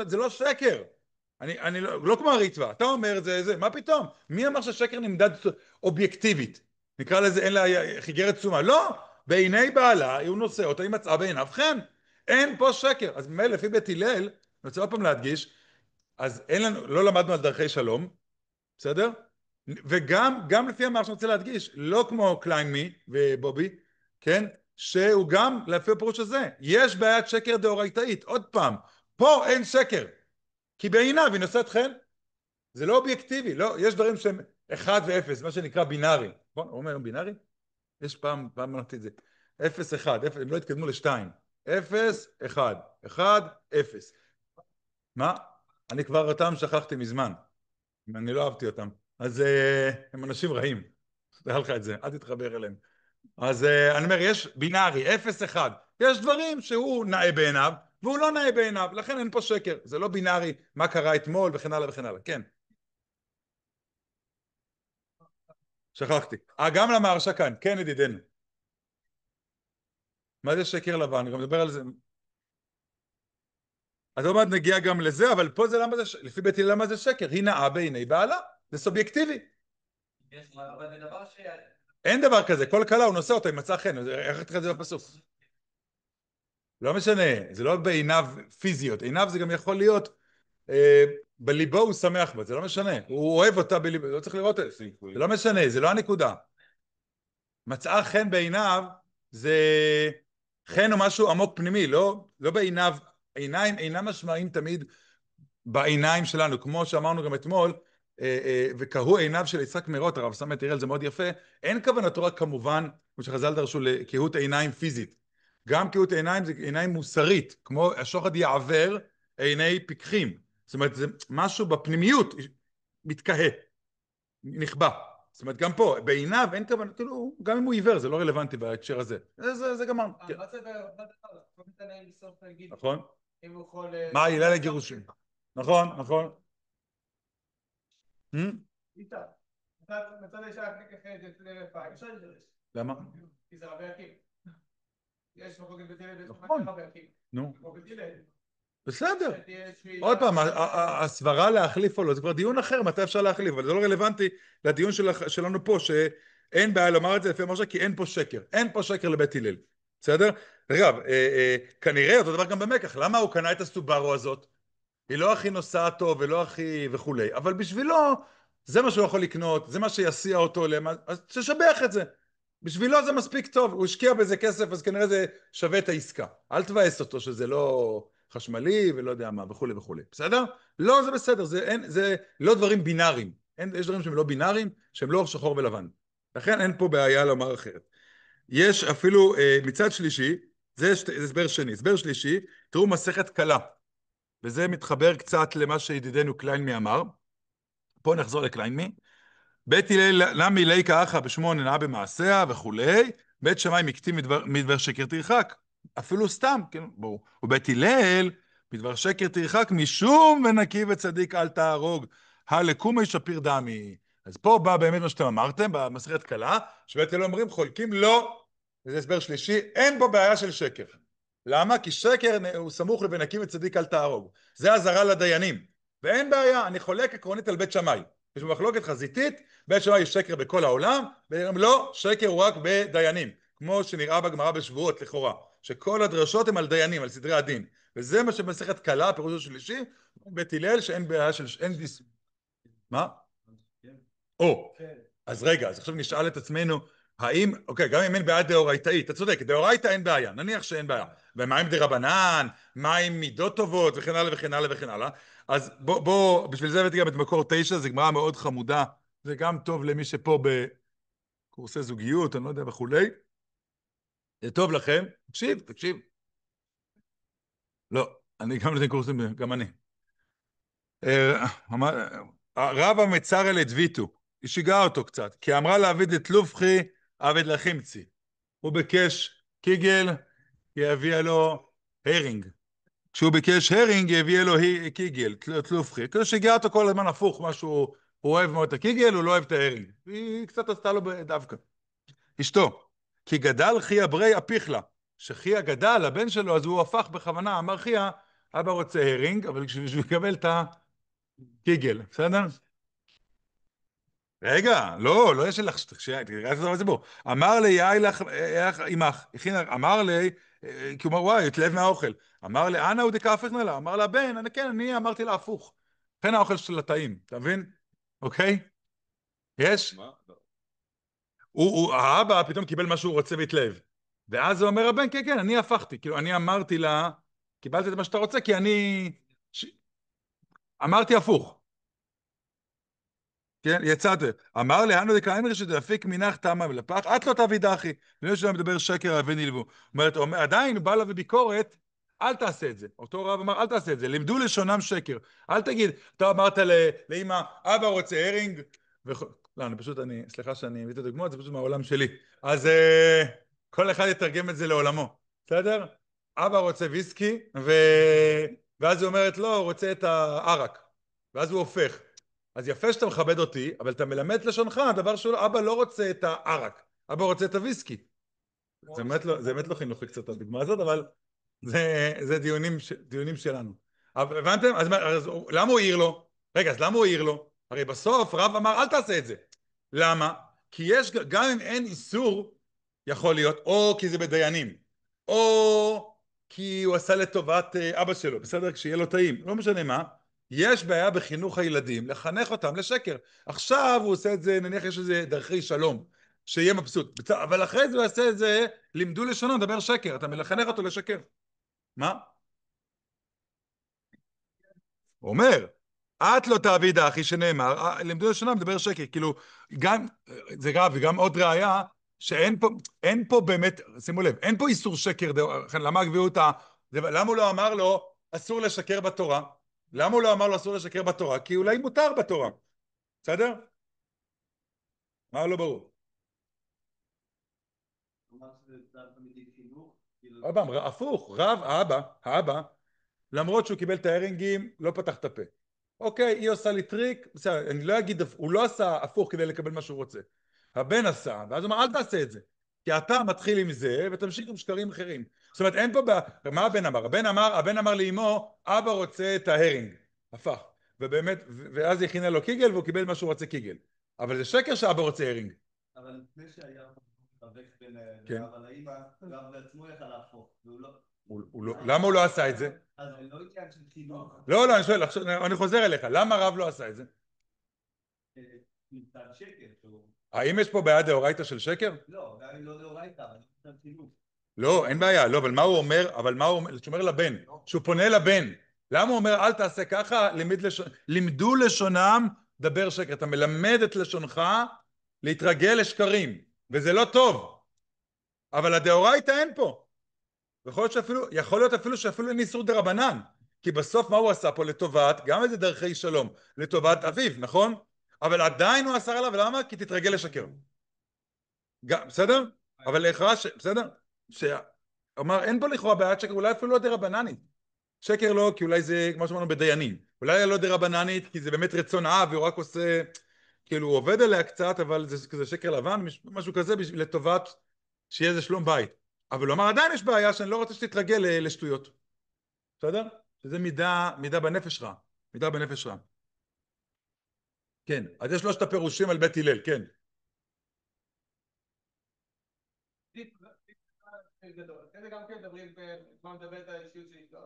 זה לא שקר. אני לא כמו הריטווה, אתה אומר זה, מה פתאום? מי אמר שהשקר נמדד אובייקטיבית? נקרא לזה אין לה חיגרת תשומה. לא, בעיני בעלה הוא נושא אותה, היא מצאה בעיניו חן. אין פה שקר. אז ממילא לפי בית הלל, אני רוצה עוד פעם להדגיש, אז אין לנו, לא למדנו על דרכי שלום, בסדר? וגם לפי המערכת שאני רוצה להדגיש, לא כמו קליינמי ובובי, כן? שהוא גם לפי הפירוש הזה, יש בעיית שקר דאורייתאית, עוד פעם, פה אין שקר. כי בעיניו היא נושאת חן, זה לא אובייקטיבי, לא, יש דברים שהם 1 ו-0, מה שנקרא בינארי, נכון? הוא אומר בינארי? יש פעם אמרתי את זה, 0, 1, הם לא התקדמו ל-2, 0, 1, 1, 0, מה? אני כבר אותם שכחתי מזמן, אני לא אהבתי אותם, אז הם אנשים רעים, תדע לך את זה, אל תתחבר אליהם, אז אני אומר, יש בינארי, 0, 1, יש דברים שהוא נאה בעיניו, והוא לא נאה בעיניו, לכן אין פה שקר, זה לא בינארי, מה קרה אתמול וכן הלאה וכן הלאה, כן. שכחתי. גם למהרשה כאן, כן ידידנו. מה זה שקר לבן? אני גם מדבר על זה. אז עוד מעט נגיע גם לזה, אבל פה זה למה זה, לפי בית הלל למה זה שקר? היא נאה בעיני בעלה, זה סובייקטיבי. אבל זה דבר ש... אין דבר כזה, כל כלה הוא נושא אותה עם מצא חן, איך את זה בפסוק? לא משנה, זה לא בעיניו פיזיות, עיניו זה גם יכול להיות, בליבו הוא שמח בה, זה לא משנה, הוא אוהב אותה בליבו, לא צריך לראות את זה, זה לא משנה, זה לא הנקודה. מצאה חן בעיניו, זה חן הוא משהו עמוק פנימי, לא בעיניו, עיניים אינם משמעים תמיד בעיניים שלנו, כמו שאמרנו גם אתמול, וקראו עיניו של יצחק מירות, הרב סמט תראה על זה מאוד יפה, אין כוונתו רק כמובן, כמו שחז"ל דרשו לקהות עיניים פיזית, גם קהות עיניים זה עיניים מוסרית, כמו השוחד יעוור עיני פיקחים, זאת אומרת זה משהו בפנימיות מתקהה, נכבה, זאת אומרת גם פה בעיניו אין כוונה, כאילו גם אם הוא עיוור זה לא רלוונטי בהקשר הזה, זה גם מה זה לא מתנה עם בסוף להגיד נכון, אם הוא יכול... מה העילה לגירושים, נכון איתה, מצד אישה ככה זה אפשר לדרש. למה? כי זה רבי עקיבא. יש מחלוקת בית הלל, יש נכון. רבי עקיבא. נו, כמו בית הלל. בסדר. שתהיה שביעייה. עוד פעם, הסברה להחליף או לא, זה כבר דיון אחר, מתי אפשר להחליף, אבל זה לא רלוונטי לדיון שלנו פה, שאין בעיה לומר את זה לפי משה, כי אין פה שקר. אין פה שקר לבית הלל. בסדר? אגב, כנראה אותו דבר גם במקח. למה הוא קנה את הסובארו הזאת? היא לא הכי נוסעת טוב ולא הכי וכולי, אבל בשבילו זה מה שהוא יכול לקנות, זה מה שיסיע אותו, אז תשבח את זה. בשבילו זה מספיק טוב, הוא השקיע בזה כסף, אז כנראה זה שווה את העסקה. אל תבאס אותו שזה לא חשמלי ולא יודע מה וכולי וכולי. בסדר? לא, זה בסדר, זה לא דברים בינאריים. יש דברים שהם לא בינאריים, שהם לא שחור ולבן. לכן אין פה בעיה לומר אחרת. יש אפילו מצד שלישי, זה הסבר שני. הסבר שלישי, תראו מסכת קלה. וזה מתחבר קצת למה שידידנו קליינמי אמר. פה נחזור לקליינמי. בית הלל נמי ליקה אחא בשמונה נאה במעשיה וכולי, בית שמאי מקטין מדבר שקר תרחק. אפילו סתם, כן, ברור. ובית הלל מדבר שקר תרחק משום ונקי וצדיק אל תהרוג. הלקומי שפיר דמי. אז פה בא באמת מה שאתם אמרתם במסכת קלה, שבית הלל אומרים חולקים לא, וזה הסבר שלישי, אין פה בעיה של שקר. למה? כי שקר הוא סמוך לבנקי וצדיק אל תהרוג. זה הזרה לדיינים. ואין בעיה, אני חולק עקרונית על בית שמאי. יש מחלוקת חזיתית, בית שמאי יש שקר בכל העולם, והם לא, שקר הוא רק בדיינים. כמו שנראה בגמרא בשבועות לכאורה, שכל הדרשות הם על דיינים, על סדרי הדין. וזה מה שמסכת קלה, הפירוש השלישי, בית הלל שאין בעיה של... אין דיס... מה? או, אז רגע, אז עכשיו נשאל את עצמנו, האם, אוקיי, גם אם אין בעיה דאורייתאית, אתה צודק, דאורייתא אין בעיה, נניח שאין בעיה, ומה עם דרבנן, מה עם מידות טובות, וכן הלאה וכן הלאה וכן הלאה, אז בוא, בשביל זה הבאתי גם את מקור 9, זה גמרא מאוד חמודה, זה גם טוב למי שפה בקורסי זוגיות, אני לא יודע וכולי, זה טוב לכם, תקשיב, לא, אני גם נותן קורסים, גם אני. רב המצר אל הדביתו, היא שיגעה אותו קצת, כי אמרה לעביד את לופחי עבד לחמצי. הוא ביקש קיגל, היא הביאה לו הרינג. כשהוא ביקש הרינג, היא הביאה לו קיגל, תלופחי. כאילו שיגעה אותו כל הזמן הפוך, משהו, הוא אוהב מאוד את הקיגל, הוא לא אוהב את ההרינג. היא קצת עשתה לו דווקא. אשתו, כי גדל חיה ברי אפיך לה. שחיה גדל, הבן שלו, אז הוא הפך בכוונה, אמר חיה, אבא רוצה הרינג, אבל כשהוא יקבל את הקיגל, בסדר? רגע, לא יש לך, תראה את זה בציבור. אמר לי, יאי לך, אמך, אמר לי, כי הוא אמר, וואי, התלהב מהאוכל. אמר לי, אנא הוא דקאפך נלה. אמר לה, בן, אני אמרתי לה הפוך. לכן האוכל של הטעים, אתה מבין? אוקיי? יש? האבא פתאום קיבל מה שהוא רוצה והתלהב. ואז הוא אומר, הבן, כן, אני הפכתי. כאילו, אני אמרתי לה, קיבלתי את מה שאתה רוצה, כי אמרתי הפוך. כן, יצאתי. אמר לי, אנו דקאמרי שדאפיק מנך תמה ולפח, את לא תביא דחי. ואני שלא מדבר שקר אבי נלבו. אומרת, עדיין הוא בא לה בביקורת, אל תעשה את זה. אותו רב אמר, אל תעשה את זה. לימדו לשונם שקר. אל תגיד, אתה אמרת לאמא, אבא רוצה הרינג, לא, סליחה שאני מביא את הדוגמאות, זה פשוט מהעולם שלי. אז כל אחד יתרגם את זה לעולמו. בסדר? אבא רוצה ויסקי, ואז היא אומרת, לא, הוא רוצה את הערק. ואז הוא הופך. אז יפה שאתה מכבד אותי, אבל אתה מלמד את לשונך, הדבר שלו, אבא לא רוצה את הערק, אבא רוצה את הוויסקי. זה באמת לא חינוכי קצת הדוגמה הזאת, אבל זה דיונים שלנו. הבנתם? אז למה הוא העיר לו? רגע, אז למה הוא העיר לו? הרי בסוף רב אמר, אל תעשה את זה. למה? כי יש, גם אם אין איסור, יכול להיות, או כי זה בדיינים, או כי הוא עשה לטובת אבא שלו, בסדר? כשיהיה לו טעים, לא משנה מה. יש בעיה בחינוך הילדים, לחנך אותם לשקר. עכשיו הוא עושה את זה, נניח יש איזה דרכי שלום, שיהיה מבסוט. אבל אחרי זה הוא יעשה את זה, לימדו לשונו, דבר שקר, אתה מלחנך אותו לשקר. מה? הוא אומר, את לא תעביד אחי שנאמר, לימדו לשונו, מדבר שקר. כאילו, גם, זה גב, וגם עוד ראיה, שאין פה, אין פה באמת, שימו לב, אין פה איסור שקר, למה הגביאו אותה, למה הוא לא אמר לו, אסור לשקר בתורה? למה הוא לא אמר לו אסור לשקר בתורה? כי אולי מותר בתורה. בסדר? מה לא ברור? עוד פעם, הפוך, האבא, למרות שהוא קיבל את ההרינגים, לא פתח את הפה. אוקיי, היא עושה לי טריק, בסדר, אני לא אגיד, הוא לא עשה הפוך כדי לקבל מה שהוא רוצה. הבן עשה, ואז הוא אמר, אל תעשה את זה. כי אתה מתחיל עם זה ותמשיך עם שקרים אחרים. זאת אומרת, אין פה, מה הבן אמר? הבן אמר לאמו, אבא רוצה את ההרינג, הפך, ובאמת, ואז היא הכינה לו קיגל והוא קיבל מה שהוא רוצה קיגל, אבל זה שקר שאבא רוצה הרינג. אבל לפני שהיה מתווך בין... כן. אבל האמא, גם בעצמו יכל להפוך, והוא לא... למה הוא לא עשה את זה? אז זה לא עניין של חינוך. לא, אני שואל, אני חוזר אליך, למה הרב לא עשה את זה? מצד שקר, שהוא... האם יש פה בעיה דאורייתא של שקר? לא, גם אם לא דאורייתא, אבל מצד חינוך. לא, אין בעיה, לא, אבל מה הוא אומר, שהוא אומר לבן, שהוא פונה לבן, למה הוא אומר אל תעשה ככה, לימדו לשונם דבר שקר, אתה מלמד את לשונך להתרגל לשקרים, וזה לא טוב, אבל הדאורייתא אין פה, יכול להיות אפילו שאפילו אין איסור דרבנן, כי בסוף מה הוא עשה פה? לטובת, גם איזה דרכי שלום, לטובת אביו, נכון? אבל עדיין הוא אסר עליו, למה? כי תתרגל לשקר. בסדר? אבל בסדר? שאמר, אין פה לכאורה בעיית שקר, אולי אפילו לא דרבננית. שקר לא, כי אולי זה, כמו שאמרנו, בדיינים. אולי לא דרבננית, כי זה באמת רצון אב, והוא רק עושה, כאילו הוא עובד עליה קצת, אבל זה כזה שקר לבן, משהו כזה לטובת שיהיה איזה שלום בית. אבל הוא אמר, עדיין יש בעיה שאני לא רוצה שתתרגל לשטויות. בסדר? שזה מידה בנפש רע. מידה בנפש רע. כן, אז יש שלושת הפירושים על בית הלל, כן. זה גם כן מדברים מה מדבר את האישיות של אשתו.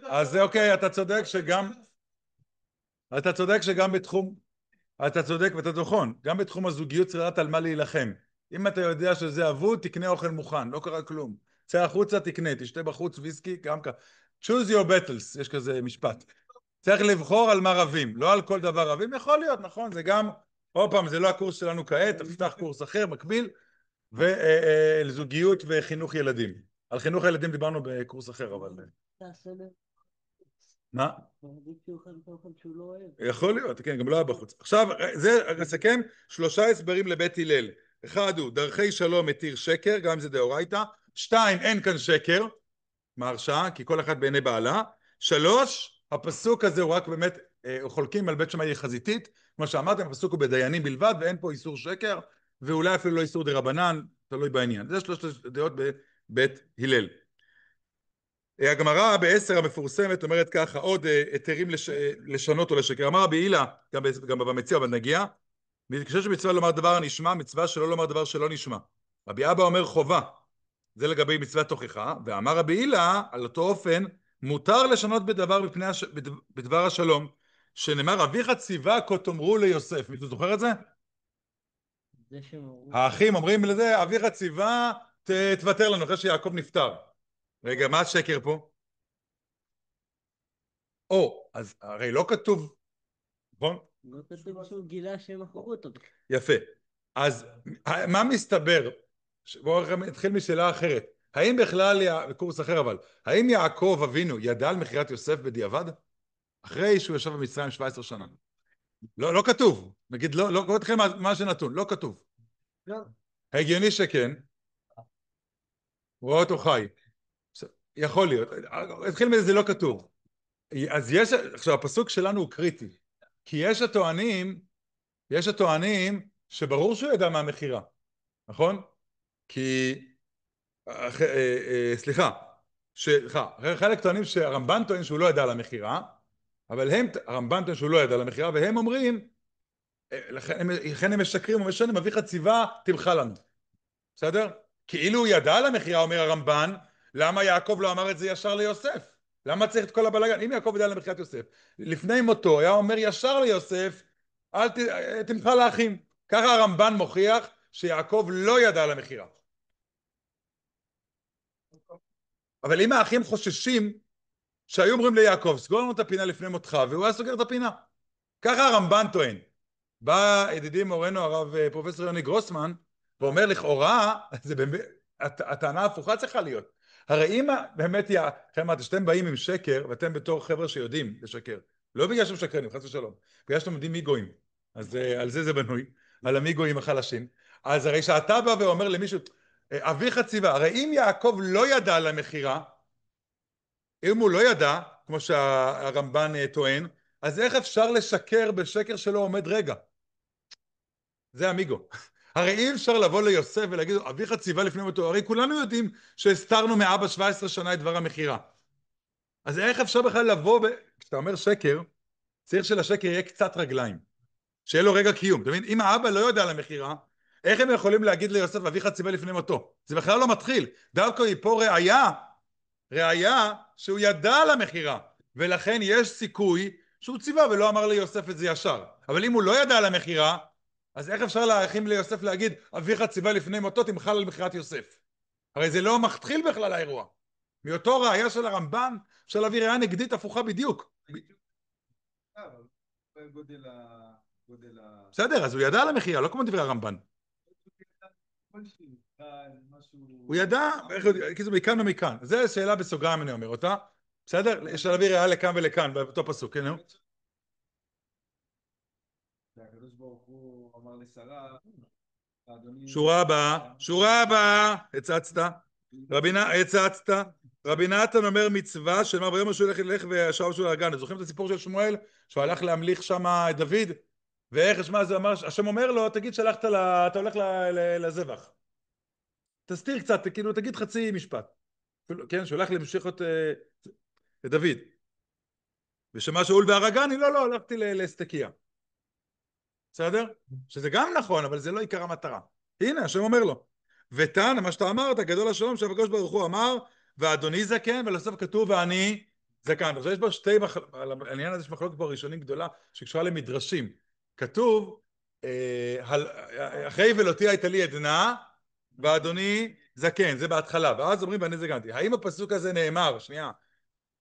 אז זה אוקיי, אתה צודק שגם בתחום, אתה צודק ואתה נכון, גם בתחום הזוגיות צריך לדעת על מה להילחם. אם אתה יודע שזה אבוד, תקנה אוכל מוכן, לא קרה כלום. צא החוצה, תקנה, תשתה בחוץ ויסקי, גם ככה. choose your battles, יש כזה משפט. צריך לבחור על מה רבים, לא על כל דבר רבים, יכול להיות, נכון, זה גם, עוד פעם, זה לא הקורס שלנו כעת, תפתח קורס אחר, מקביל, ולזוגיות וחינוך ילדים. על חינוך הילדים דיברנו בקורס אחר, אבל... תעשה לב. מה? מעדיף שיאכל את האוכל שהוא לא אוהב. יכול להיות, כן, גם לא היה בחוץ. עכשיו, זה, נסכם, 3 הסברים לבית הלל. 1 הוא, דרכי שלום מתיר שקר, גם אם זה דאורייתא. 2, אין כאן שקר, מהרשעה, כי כל אחד בעיני בעלה. 3, הפסוק הזה הוא רק באמת, חולקים על בית שמאי חזיתית, כמו שאמרתם, הפסוק הוא בדיינים בלבד, ואין פה איסור שקר, ואולי אפילו לא איסור דרבנן, תלוי בעניין. זה 3 דעות בבית הלל. הגמרא ב10 המפורסמת אומרת ככה, עוד היתרים לשנות או לשקר. אמר רבי הילה, גם במציע אבל נגיע, כשש מצווה לומר דבר הנשמע, מצווה שלא לומר דבר שלא נשמע. רבי אבא אומר חובה, זה לגבי מצוות תוכחה, ואמר רבי הילה, על אותו אופן, מותר לשנות בדבר השלום, שנאמר, אביך ציווה כה תאמרו ליוסף. מישהו זוכר את זה? האחים אומרים לזה, אביך ציווה תוותר לנו, אחרי שיעקב נפטר. רגע, מה השקר פה? אז הרי לא כתוב, נכון? לא כתוב שהוא גילה שהם מכרו אותו. יפה. אז מה מסתבר? בואו נתחיל משאלה אחרת. האם בכלל, קורס אחר אבל, האם יעקב אבינו ידע על מכירת יוסף בדיעבד? אחרי שהוא ישב במצרים 17 שנה. לא כתוב. נגיד, בואו נתחיל מה שנתון, לא כתוב. לא. הגיוני שכן. רואה אותו חי. יכול להיות. התחיל מזה, זה לא כתוב. אז עכשיו הפסוק שלנו הוא קריטי, כי יש הטוענים שברור שהוא ידע מהמכירה, נכון? כי, חלק טוענים שהרמב"ן טוען שהוא לא ידע על המכירה, אבל הרמב"ן טוען שהוא לא ידע על המכירה, והם אומרים, לכן הם משקרים ומשנים, אביך ציווה תמחה לנו, בסדר? כאילו הוא ידע על המכירה, אומר הרמב"ן, למה יעקב לא אמר את זה ישר ליוסף? למה צריך את כל הבלגן? אם יעקב ידע על מכירת יוסף, לפני מותו היה אומר ישר ליוסף, תמחה לאחים. ככה הרמב"ן מוכיח שיעקב לא ידע על המכירה. אבל אם האחים חוששים שהיו אומרים ליעקב, סגור לנו את הפינה לפני מותך, והוא היה סוגר את הפינה. ככה הרמב"ן טוען. בא ידידי מורנו הרב פרופסור יוני גרוסמן, ואומר לכאורה, הטענה ההפוכה צריכה להיות. הרי אם באמת, שאתם באים עם שקר, ואתם בתור חבר'ה שיודעים לשקר, לא בגלל שהם שקרנים, חס ושלום, בגלל שאתם יודעים מי גויים, אז על זה בנוי, על המי גויים החלשים, אז הרי שאתה בא ואומר למישהו, אביך ציווה, הרי אם יעקב לא ידע על המכירה, אם הוא לא ידע, כמו שהרמב"ן טוען, אז איך אפשר לשקר בשקר שלא עומד רגע? זה אמיגו. הרי אי אפשר לבוא ליוסף ולהגיד, אביך ציווה לפני מותו, הרי כולנו יודעים שהסתרנו מאבא 17 שנה את דבר המכירה. אז איך אפשר בכלל לבוא, כשאתה אומר שקר, צריך שלשקר יהיה קצת רגליים, שיהיה לו רגע קיום. אתה מבין? אם האבא לא יודע על המכירה, איך הם יכולים להגיד ליוסף, אביך ציווה לפני מותו? זה בכלל לא מתחיל. דווקא היא פה ראיה שהוא ידע על המכירה, ולכן יש סיכוי שהוא ציווה ולא אמר ליוסף את זה ישר. אבל אם הוא לא ידע על המכירה, אז איך אפשר להכין ליוסף להגיד, אביך ציווה לפני מותו, תמחל על מכירת יוסף? הרי זה לא מתחיל בכלל האירוע. מאותו ראיה של הרמב"ן, אפשר להביא ראיה נגדית הפוכה בדיוק. גודל בסדר, אז הוא ידע על המכירה, לא כמו דברי הרמב"ן. הוא ידע, כי זה מכאן ומכאן. זו שאלה בסוגריים אני אומר אותה. בסדר? יש להביא ראיה לכאן ולכאן, באותו פסוק, כן? והקדוש ברוך הוא אמר לשרה, שורה הבאה, הצצת. רבי נתן אומר מצווה של מה ויאמר שהוא ילך וישב שהוא להגן. זוכרים את הסיפור של שמואל? שהוא הלך להמליך שם את דוד, ואיך מה זה אמר? השם אומר לו, תגיד שהלכת, אתה הולך לזבח. תסתיר קצת, כאילו תגיד חצי משפט. כן, שהוא הלך להמשיך את דוד. ושמה שאול בהרגני, לא, הלכתי להסתקיע. בסדר? שזה גם נכון, אבל זה לא עיקר המטרה. הנה, השם אומר לו. ותן, מה שאתה אמרת, גדול השלום, שהקדוש ברוך הוא אמר, ואדוני זקן, ולסוף כתוב, ואני זקן. עכשיו יש בו על העניין הזה יש מחלוקת בראשונים גדולה, שקשורה למדרשים. כתוב, אחרי ולותי הייתה לי עדנה, ואדוני זקן, זה בהתחלה. ואז אומרים, ואני זקנתי. האם הפסוק הזה נאמר, שנייה,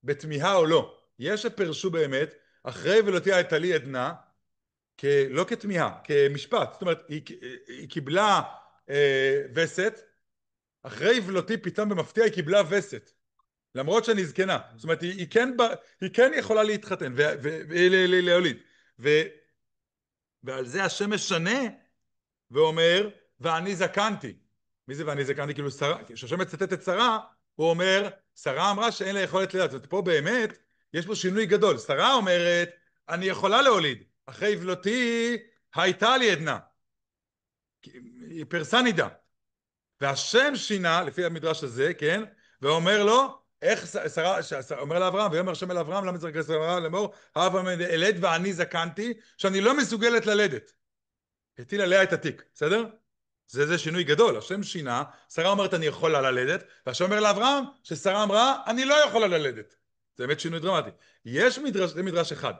בתמיהה או לא? יש שפרשו באמת, אחרי ולותי הייתה לי עדנה, לא כתמיהה, כמשפט. זאת אומרת, היא קיבלה וסת, אחרי ולותי פתאום במפתיע היא קיבלה וסת, למרות שאני זקנה. זאת אומרת, היא כן יכולה להתחתן ולהוליד. ועל זה השם משנה ואומר, ואני זקנתי. מי זה ואני זקנתי? כאילו שרה, כשהשם מצטט את שרה, הוא אומר, שרה אמרה שאין לה יכולת לידה. זאת אומרת, פה באמת יש פה שינוי גדול. שרה אומרת, אני יכולה להוליד. אחרי ולותי הייתה לי עדנה. היא פרסה נידה. והשם שינה, לפי המדרש הזה, כן? ואומר לו, איך שרה, אומר לאברהם, ויאמר השם אל אברהם, למה צריך שרה לאמור, אברהם אלד ואני זקנתי, שאני לא מסוגלת ללדת. הטיל עליה את התיק, בסדר? זה שינוי גדול. השם שינה, שרה אומרת אני יכולה ללדת, והשם אומר לאברהם, ששרה אמרה, אני לא יכולה ללדת. זה באמת שינוי דרמטי. יש מדרש, זה מדרש אחד.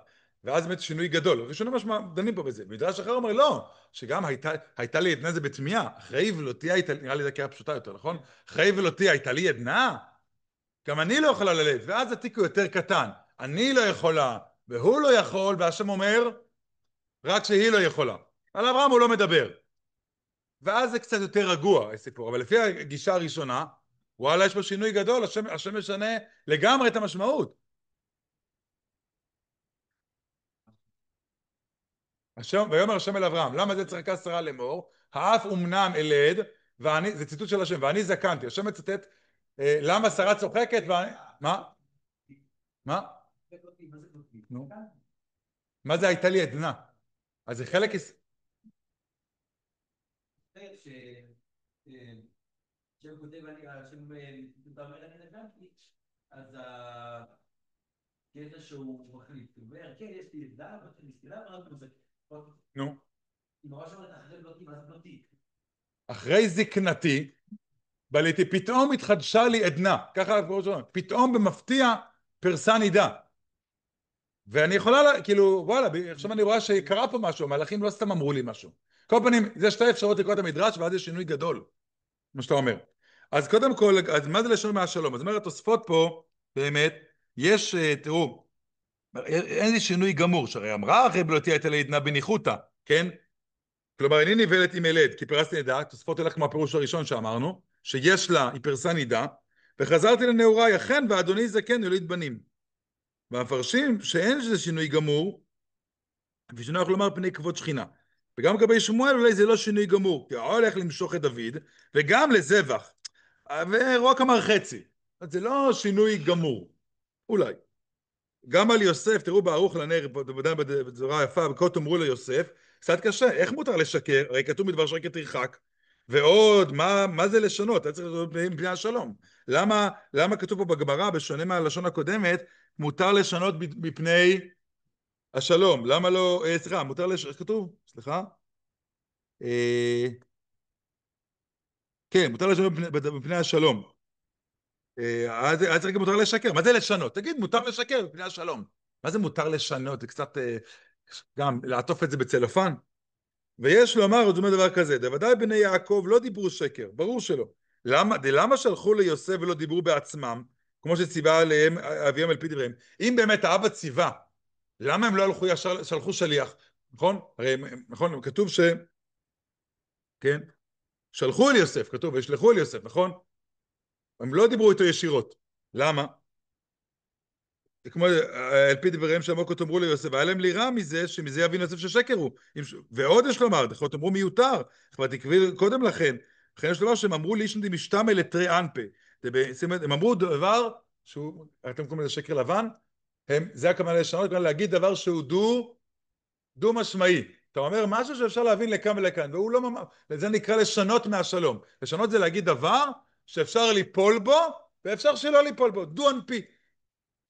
ואז באמת שינוי גדול. ראשונים משמע דנים פה בזה. מדרש אחר אומר לא, שגם הייתה לי עדנה זה בתמיהה. אחרי ולותי הייתה, נראה לי זה קריאה פשוטה יותר, נכון? אחרי ולותי הייתה לי עדנה, גם אני לא יכולה ללדת. ואז התיק הוא יותר קטן. אני לא יכולה, והוא לא יכול, והשם אומר, רק שהיא לא יכולה. על אברהם הוא לא מדבר. ואז זה קצת יותר רגוע, הסיפור. אבל לפי הגישה הראשונה, וואלה, יש פה שינוי גדול, השם משנה לגמרי את המשמעות. ויאמר השם אל אברהם, למה זה צריכה שרה לאמור? האף אומנם אלד, זה ציטוט של השם, ואני זקנתי. השם מצטט, למה שרה צוחקת ואני... מה? מה זה הייתה לי עדנה? אז זה חלק... שם כותב, השם אומר אני נגנתי, אז הקטע שהוא מחליט, הוא אומר, כן, יש לי עדה, אבל אני סתילה, אבל זה... נו. היא ממש אומרת, אחרי בלותי, מה זה בלותי? אחרי זקנתי, בליתי, פתאום התחדשה לי עדנה, ככה פתאום במפתיע פרסה נידה. ואני יכולה, כאילו, וואלה, עכשיו אני רואה שקרה פה משהו, המהלכים לא סתם אמרו לי משהו. כל פנים, זה שתי אפשרות לקרוא את המדרש, ואז יש שינוי גדול, מה שאתה אומר. אז קודם כל, אז מה זה לשון מהשלום? אז אומר התוספות פה, באמת, יש, תראו, אין לי שינוי גמור, שהרי אמרה אחרי בלותי הייתה לי עדנה בניחותא, כן? כלומר, איני נבלת עם ילד, כי פרסתי נידה, תוספות הולך כמו הפירוש הראשון שאמרנו, שיש לה, היא פרסה נידה, וחזרתי לנעוריי, אכן, ואדוני זקן יוליד בנים. והמפרשים שאין שזה שינוי גמור, ושינוי יכול לומר פני כבוד שכינה. וגם לגבי שמואל אולי זה לא שינוי גמור, כי הוא הולך למשוך את דוד, וגם לזבח, ורוק אמר חצי. זה לא שינוי גמור, אולי. גם על יוסף, תראו בערוך לנר, בצורה יפה, וכה תאמרו ליוסף, קצת קשה, איך מותר לשקר? הרי כתוב מדבר שקר תרחק. ועוד, מה זה לשנות? אתה צריך לעשות מפני השלום. למה כתוב פה בגמרא, בשונה מהלשון הקודמת, מותר לשנות מפני השלום? למה לא, סליחה, כתוב, סליחה, כן, מותר לשנות מפני השלום. אז רגע מותר לשקר, מה זה לשנות? תגיד, מותר לשקר מפני השלום. מה זה מותר לשנות? זה קצת, גם לעטוף את זה בצלופן. ויש לומר, זאת אומרת דבר כזה, דוודאי בני יעקב לא דיברו שקר, ברור שלא. למה שלחו ליוסף ולא דיברו בעצמם, כמו שציווה עליהם אביהם על פי דבריהם? אם באמת האבא ציווה, למה הם לא הלכו ישר, שלחו שליח? נכון? הרי, נכון, כתוב כן? שלחו אל יוסף, כתוב, וישלחו אל יוסף, נכון? הם לא דיברו איתו ישירות. למה? כמו על פי דבריהם שעמוק תאמרו ליוסף, והיה להם ליראה מזה, שמזה יבין יוסף ששקר הוא. ועוד יש לומר, תאמרו מיותר, כבר תקביר קודם לכן. לכן יש לומר שהם אמרו לישן דמשתמע לתרי אנפה. הם אמרו דבר שהוא, אתם קוראים לזה שקר לבן, זה הכוונה לשנות, הכוונה להגיד דבר שהוא דו משמעי. אתה אומר משהו שאפשר להבין לכאן ולכאן, והוא לא ממש, זה נקרא לשנות מהשלום. לשנות זה להגיד דבר שאפשר ליפול בו, ואפשר שלא ליפול בו, דו אנפי.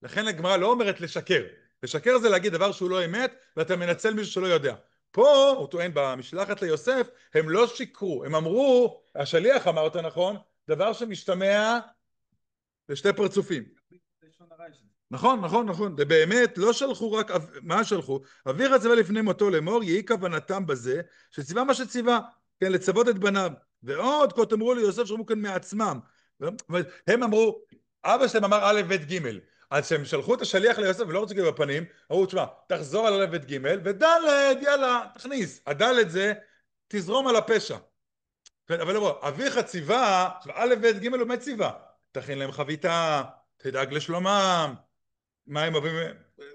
לכן הגמרא לא אומרת לשקר. לשקר זה להגיד דבר שהוא לא אמת, ואתה מנצל מישהו שלא יודע. פה, הוא טוען במשלחת ליוסף, הם לא שיקרו. הם אמרו, השליח אמר אותה נכון, דבר שמשתמע לשתי פרצופים. נכון, נכון, נכון. ובאמת לא שלחו רק, מה שלחו? אביך ציווה לפני מותו לאמור, יהי כוונתם בזה, שציווה מה שציווה, כן, לצוות את בניו. ועוד כה תאמרו ליוסף שאמרו כאן מעצמם. הם אמרו, אבא שלהם אמר א' ב' ג', אז שהם שלחו את השליח ליוסף ולא רוצים להגיד בפנים, אמרו, תשמע, תחזור על א' ב' ג' וד' יאללה, תכניס. הד' זה, תזרום על הפשע. אבל לא, אביך ציווה, א' ב' ג' הוא מציווה. תכין להם חביתה, תדאג לשלומם, מה הם אוהבים,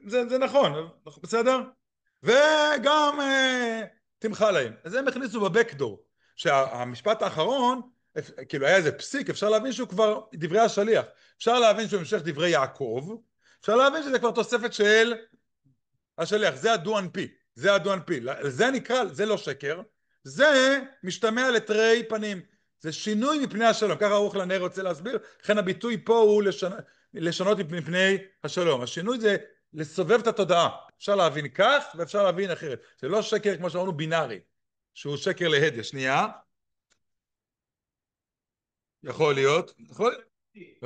זה נכון, בסדר? וגם תמחה להם. אז הם הכניסו בבקדור, שהמשפט האחרון, כאילו היה איזה פסיק, אפשר להבין שהוא כבר דברי השליח, אפשר להבין שהוא המשך דברי יעקב, אפשר להבין שזה כבר תוספת של השליח, זה הדואן פי, זה הדואן פי, זה נקרא, זה לא שקר, זה משתמע לתרי פנים, זה שינוי מפני השלום, ככה ארוך לנר רוצה להסביר, לכן הביטוי פה הוא לשנות מפני השלום, השינוי זה לסובב את התודעה, אפשר להבין כך ואפשר להבין אחרת, זה לא שקר כמו שאמרנו בינארי, שהוא שקר להדיה, שנייה, יכול להיות,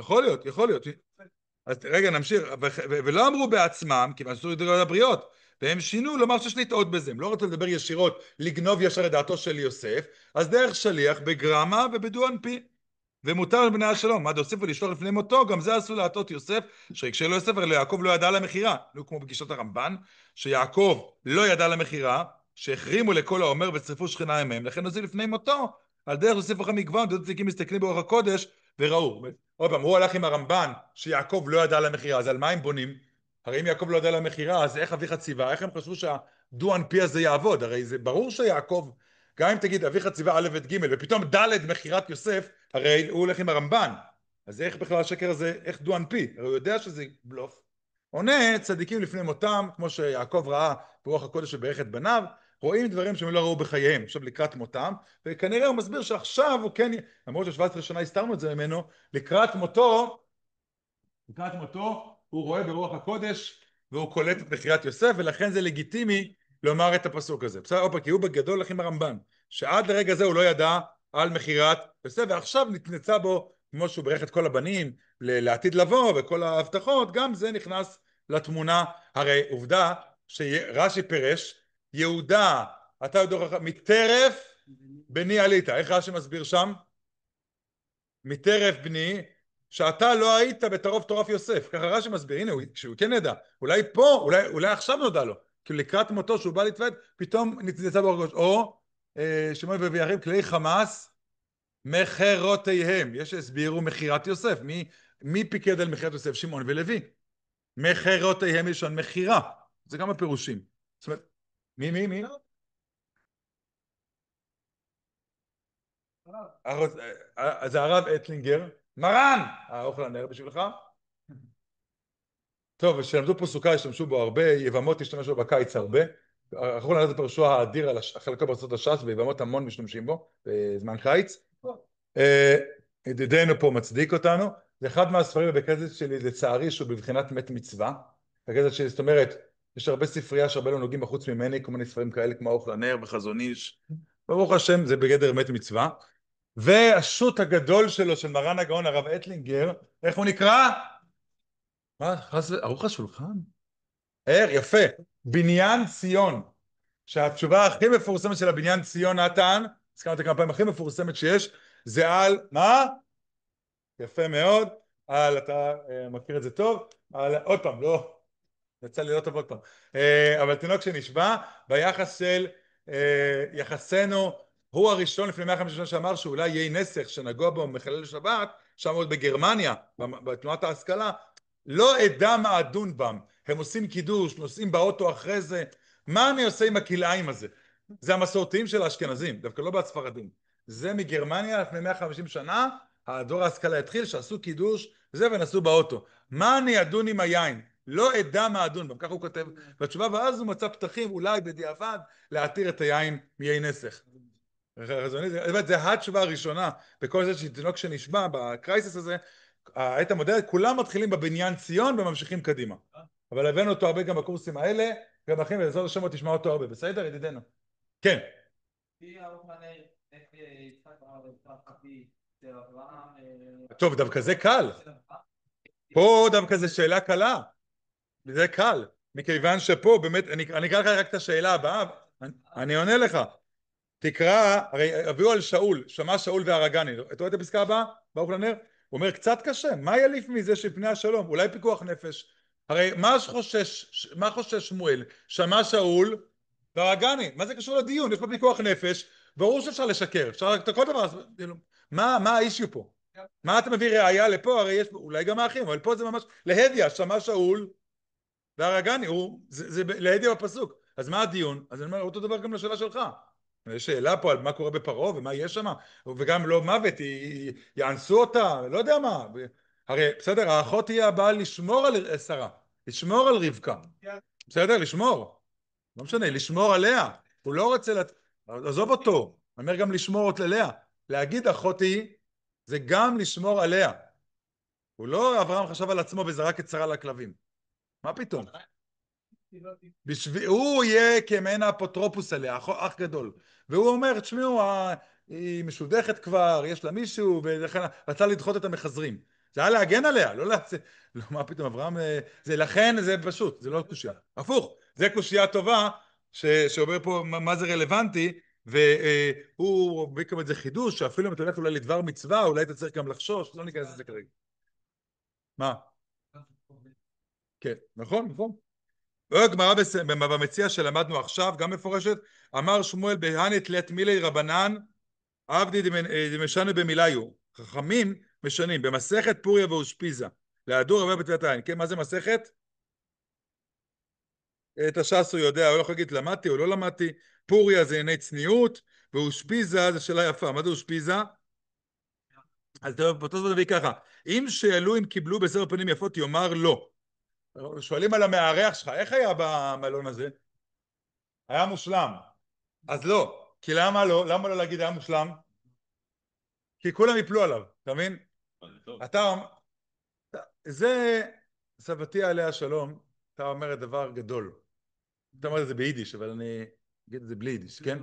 יכול להיות, אז רגע נמשיך, ולא אמרו בעצמם, כיוון שצריך לדבר על הבריות, והם שינו לומר שיש להתאות בזה, הם לא רצו לדבר ישירות, לגנוב ישר את דעתו של יוסף, אז דרך שליח בגרמה ובדואן פי, ומותר לבני השלום, מה דוסיפו לשלוח לפני מותו, גם זה עשו להטות יוסף, שיקשה לו יוסף, הרי יעקב לא ידע על המחירה, כמו בגישות הרמב"ן, שיעקב לא ידע על המחירה, שהחרימו לכל האומר וצריפו שכינה עמהם, לכן עשו לפני מותו, על דרך להוסיף לכם מגוון, דוד צדיקים מסתכלים באורח הקודש, וראו, עוד פעם, הוא הלך עם הרמב"ן, שיעקב לא ידע על המחירה, אז על מה הם בונים? הרי אם יעקב לא ידע על המחירה, אז איך אביך ציווה? איך הם חשבו שהדואן פי הזה יעבוד? הרי זה ברור שיעקב, גם אם תגיד אביך ציווה א' ב' ג' ופתאום ד' מחירת יוסף, הרי הוא הולך עם הרמב"ן, אז איך בכלל השקר הזה, איך דואן פי? הרי הוא יודע שזה בלוף. עונה צדיקים לפני מותם, כמו שיעקב ראה ברוח הקודש וברך את בניו, רואים דברים שהם לא ראו בחייהם, עכשיו לקראת מותם, וכנראה הוא מסביר שעכשיו הוא כן, למרות ש17 שנה הסתרנו את זה ממנו, לקראת מותו הוא רואה ברוח הקודש, והוא קולט את מחירת יוסף, ולכן זה לגיטימי לומר את הפסוק הזה. בסדר, אופה, כי הוא בגדול הולך עם הרמב"ן, שעד לרגע זה הוא לא ידע על מחירת יוסף, ועכשיו נתנצה בו, כמו שהוא ברך את כל הבנים, לעתיד לבוא, וכל ההבטחות, גם זה נכנס לתמונה. הרי עובדה שרש"י פירש, יהודה, אתה יודע, מטרף בני עלית. איך רש"י מסביר שם? מטרף בני, שאתה לא היית בטרוף טורף יוסף. ככה רש"י מסביר, הנה, כשהוא כן ידע, אולי פה, אולי עכשיו נודע לו, כי לקראת מותו שהוא בא להתוועד, פתאום נתנצה ברגוש, או שמעון ויריב, כלי חמאס, מחירותיהם. יש שהסבירו מחירת יוסף. מי פיקד על מחירת יוסף? שמעון ולוי. מחירותיהם לשון מחירה. זה גם הפירושים. זאת אומרת, מי? זה הרב אטלינגר. מרן! האוכל הנר בשבילך. טוב, כשלמדו פה סוכה השתמשו בו הרבה, יבמות השתמשו בקיץ הרבה. אנחנו נראה את הפרשוע האדיר על חלקו בארצות הש"ס, ויבמות המון משתמשים בו בזמן קיץ. ידידנו פה מצדיק אותנו. זה אחד מהספרים בכזאת שלי, לצערי, שהוא בבחינת מת מצווה. בכזאת שלי, זאת אומרת, יש הרבה ספרייה שהרבה לא נוגעים בחוץ ממני, כל מיני ספרים כאלה כמו אוכל הנר וחזון איש. ברוך השם, זה בגדר מת מצווה. והשו"ת הגדול שלו, של מרן הגאון הרב אטלינגר, איך הוא נקרא? מה? ערוך השולחן? יפה. בניין ציון. שהתשובה הכי מפורסמת של הבניין ציון, נתן, הזכרתי כמה פעמים, הכי מפורסמת שיש, זה על, מה? יפה מאוד. אתה מכיר את זה טוב. עוד פעם, לא, יצא לי לא טוב עוד פעם. אבל תינוק שנשבע, ביחס של יחסנו, הוא הראשון לפני 150 שנה שאמר שאולי יהיה נסך שנגוע בו מחלל שבת, שם עוד בגרמניה, בתנועת ההשכלה, לא אדע מה אדון בם. הם עושים קידוש, נוסעים באוטו אחרי זה. מה אני עושה עם הכלאיים הזה? זה המסורתיים של האשכנזים, דווקא לא בהספרדים. זה מגרמניה לפני 150 שנה, הדור ההשכלה התחיל, שעשו קידוש, וזה ונסעו באוטו. מה אני אדון עם היין? לא אדע מה אדון בם, ככה הוא כותב בתשובה, ואז הוא מצא פתחים, אולי בדיעבד, להתיר את היין מיין נסך. זה התשובה הראשונה, בכל זה שתינוק שנשבע, בקרייסס הזה, היית מודד, כולם מתחילים בבניין ציון וממשיכים קדימה. אבל הבאנו אותו הרבה גם בקורסים האלה, גם אחים, ובעזרת השם עוד תשמע אותו הרבה, בסדר, ידידנו? כן. טוב, דווקא זה קל. פה דווקא זה שאלה קלה. זה קל. מכיוון שפה באמת, אני אקרא לך רק את השאלה הבאה, אני עונה לך. תקרא, הרי הביאו על שאול, שמע שאול והרגני. אתה רואה את הפסקה הבאה? ברוך לנר? הוא אומר, קצת קשה. מה יליף מזה שפני השלום? אולי פיקוח נפש. הרי מה חושש שמואל? שמע שאול והרגני. מה זה קשור לדיון? יש פה פיקוח נפש. ברור שאפשר לשקר. אפשר את כל דבר. מה האישיו פה? מה אתה מביא ראייה לפה? הרי יש אולי גם האחים, אבל פה זה ממש להדיה, שמע שאול והרגני. זה להדיה בפסוק. אז מה הדיון? אז אני אומר, אותו דבר גם לשאלה שלך. יש שאלה פה על מה קורה בפרעה ומה יש שם, וגם לא מוות, יאנסו אותה, לא יודע מה. הרי בסדר, האחות היא הבאה לשמור על שרה, לשמור על רבקה. בסדר, לשמור. לא משנה, לשמור עליה. הוא לא רוצה, עזוב אותו. אני אומר גם לשמור אותה ללאה. להגיד אחות היא, זה גם לשמור עליה. הוא לא, אברהם חשב על עצמו וזרק את שרה לכלבים. מה פתאום? הוא יהיה כמעין האפוטרופוס עליה, אח גדול. והוא אומר, תשמעו, היא משודכת כבר, יש לה מישהו, ולכן רצה לדחות את המחזרים. זה היה להגן עליה, לא מה פתאום, אברהם, לכן זה פשוט, זה לא קושייה. הפוך, זה קושייה טובה, שאומר פה מה זה רלוונטי, והוא ביקם את זה חידוש, שאפילו אם אתה הולך אולי לדבר מצווה, אולי אתה צריך גם לחשוש, לא ניכנס לזה כרגע. מה? כן, נכון. גמרא במציע שלמדנו עכשיו, גם מפורשת, אמר שמואל בהנת לית מילי רבנן, עבדי דמשנה במיליו. חכמים משנים, במסכת פוריה ואושפיזה, להדור רבה בתפילת העין. כן, מה זה מסכת? את הש"ס הוא יודע, הוא לא יכול להגיד למדתי או לא למדתי. פוריה זה עיני צניעות, ואושפיזה זה שאלה יפה. מה זה אושפיזה? אז באותו זמן נביא ככה, אם שאלו אם קיבלו בסבר פנים יפות, יאמר לא. שואלים על המארח שלך, איך היה במלון הזה? היה מושלם. אז לא. כי למה לא? למה לא להגיד היה מושלם? כי כולם יפלו עליו, אתה מבין? זה סבתי עליה שלום, אתה אומרת דבר גדול. אתה אומר את זה ביידיש, אבל אני אגיד את זה בלי יידיש, כן?